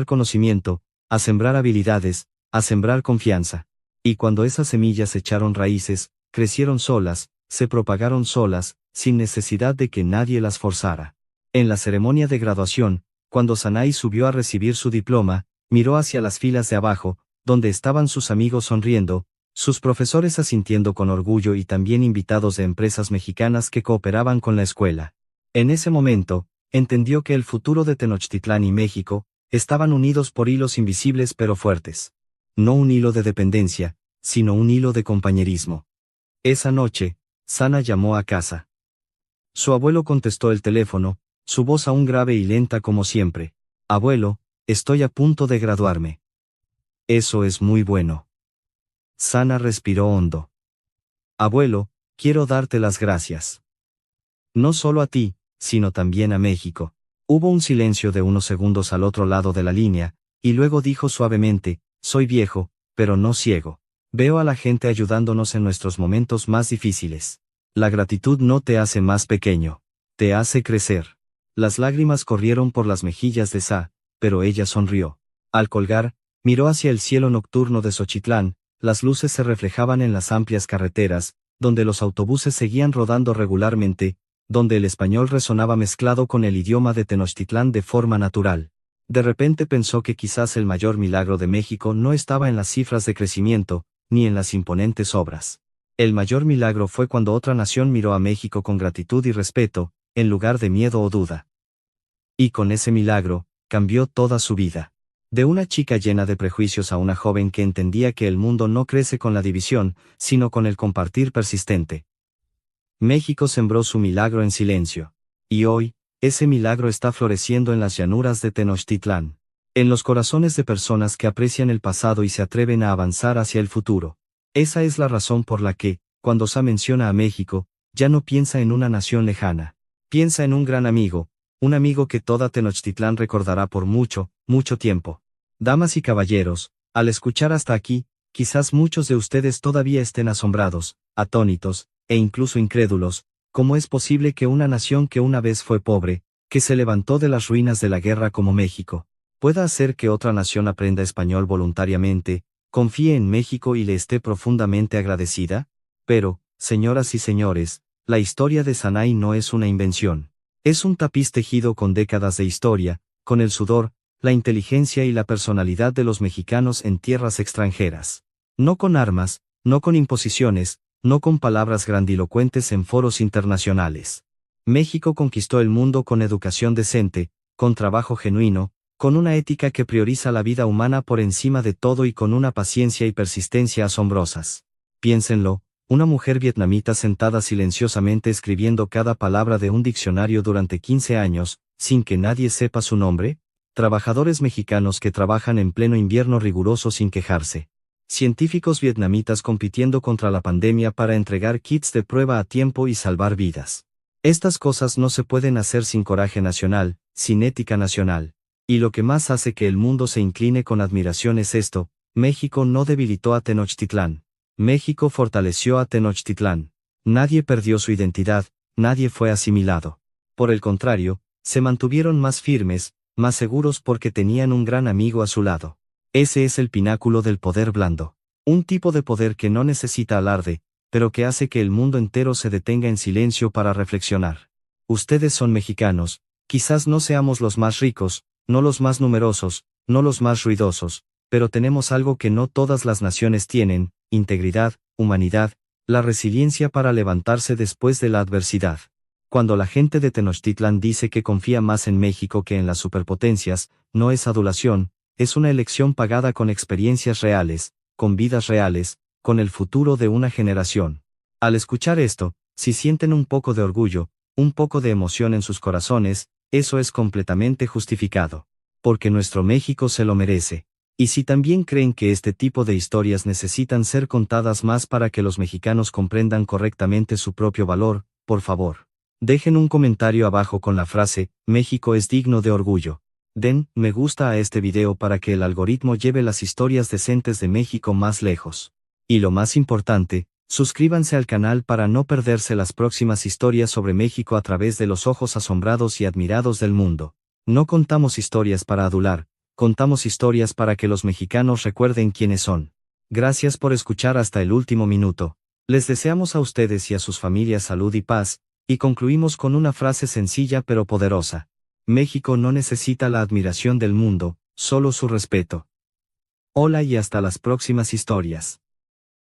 A: conocimiento, a sembrar habilidades, a sembrar confianza. Y cuando esas semillas echaron raíces, crecieron solas, se propagaron solas, sin necesidad de que nadie las forzara. En la ceremonia de graduación, cuando Sanay subió a recibir su diploma, miró hacia las filas de abajo, donde estaban sus amigos sonriendo, sus profesores asintiendo con orgullo y también invitados de empresas mexicanas que cooperaban con la escuela. En ese momento, entendió que el futuro de Tenochtitlán y México estaban unidos por hilos invisibles pero fuertes. No un hilo de dependencia, sino un hilo de compañerismo. Esa noche, Sana llamó a casa. Su abuelo contestó el teléfono, su voz aún grave y lenta como siempre. Abuelo, estoy a punto de graduarme. Eso es muy bueno. Sana respiró hondo. Abuelo, quiero darte las gracias. No solo a ti, sino también a México. Hubo un silencio de unos segundos al otro lado de la línea, y luego dijo suavemente, soy viejo, pero no ciego. Veo a la gente ayudándonos en nuestros momentos más difíciles. La gratitud no te hace más pequeño, te hace crecer. Las lágrimas corrieron por las mejillas de Sa, pero ella sonrió. Al colgar, miró hacia el cielo nocturno de Xochitlán, las luces se reflejaban en las amplias carreteras, donde los autobuses seguían rodando regularmente, donde el español resonaba mezclado con el idioma de Tenochtitlán de forma natural. De repente pensó que quizás el mayor milagro de México no estaba en las cifras de crecimiento, ni en las imponentes obras. El mayor milagro fue cuando otra nación miró a México con gratitud y respeto, en lugar de miedo o duda. Y con ese milagro, cambió toda su vida. De una chica llena de prejuicios a una joven que entendía que el mundo no crece con la división, sino con el compartir persistente. México sembró su milagro en silencio. Y hoy, ese milagro está floreciendo en las llanuras de Tenochtitlán. En los corazones de personas que aprecian el pasado y se atreven a avanzar hacia el futuro. Esa es la razón por la que, cuando Sa menciona a México, ya no piensa en una nación lejana. Piensa en un gran amigo, un amigo que toda Tenochtitlán recordará por mucho, mucho tiempo. Damas y caballeros, al escuchar hasta aquí, quizás muchos de ustedes todavía estén asombrados, atónitos, e incluso incrédulos. ¿Cómo es posible que una nación que una vez fue pobre, que se levantó de las ruinas de la guerra como México, pueda hacer que otra nación aprenda español voluntariamente, confíe en México y le esté profundamente agradecida? Pero, señoras y señores, la historia de Sanay no es una invención. Es un tapiz tejido con décadas de historia, con el sudor, la inteligencia y la personalidad de los mexicanos en tierras extranjeras. No con armas, no con imposiciones, no con palabras grandilocuentes en foros internacionales. México conquistó el mundo con educación decente, con trabajo genuino, con una ética que prioriza la vida humana por encima de todo y con una paciencia y persistencia asombrosas. Piénsenlo, una mujer vietnamita sentada silenciosamente escribiendo cada palabra de un diccionario durante 15 años, sin que nadie sepa su nombre. Trabajadores mexicanos que trabajan en pleno invierno riguroso sin quejarse. Científicos vietnamitas compitiendo contra la pandemia para entregar kits de prueba a tiempo y salvar vidas. Estas cosas no se pueden hacer sin coraje nacional, sin ética nacional. Y lo que más hace que el mundo se incline con admiración es esto: México no debilitó a Tenochtitlán. México fortaleció a Tenochtitlán. Nadie perdió su identidad, nadie fue asimilado. Por el contrario, se mantuvieron más firmes, más seguros porque tenían un gran amigo a su lado. Ese es el pináculo del poder blando. Un tipo de poder que no necesita alarde, pero que hace que el mundo entero se detenga en silencio para reflexionar. Ustedes son mexicanos, quizás no seamos los más ricos, no los más numerosos, no los más ruidosos, pero tenemos algo que no todas las naciones tienen: integridad, humanidad, la resiliencia para levantarse después de la adversidad. Cuando la gente de Tenochtitlán dice que confía más en México que en las superpotencias, no es adulación, es una elección pagada con experiencias reales, con vidas reales, con el futuro de una generación. Al escuchar esto, si sienten un poco de orgullo, un poco de emoción en sus corazones, eso es completamente justificado. Porque nuestro México se lo merece. Y si también creen que este tipo de historias necesitan ser contadas más para que los mexicanos comprendan correctamente su propio valor, por favor, dejen un comentario abajo con la frase: México es digno de orgullo. Den me gusta a este video para que el algoritmo lleve las historias decentes de México más lejos. Y lo más importante, suscríbanse al canal para no perderse las próximas historias sobre México a través de los ojos asombrados y admirados del mundo. No contamos historias para adular, contamos historias para que los mexicanos recuerden quiénes son. Gracias por escuchar hasta el último minuto. Les deseamos a ustedes y a sus familias salud y paz, y concluimos con una frase sencilla pero poderosa. México no necesita la admiración del mundo, solo su respeto. Hola y hasta las próximas historias.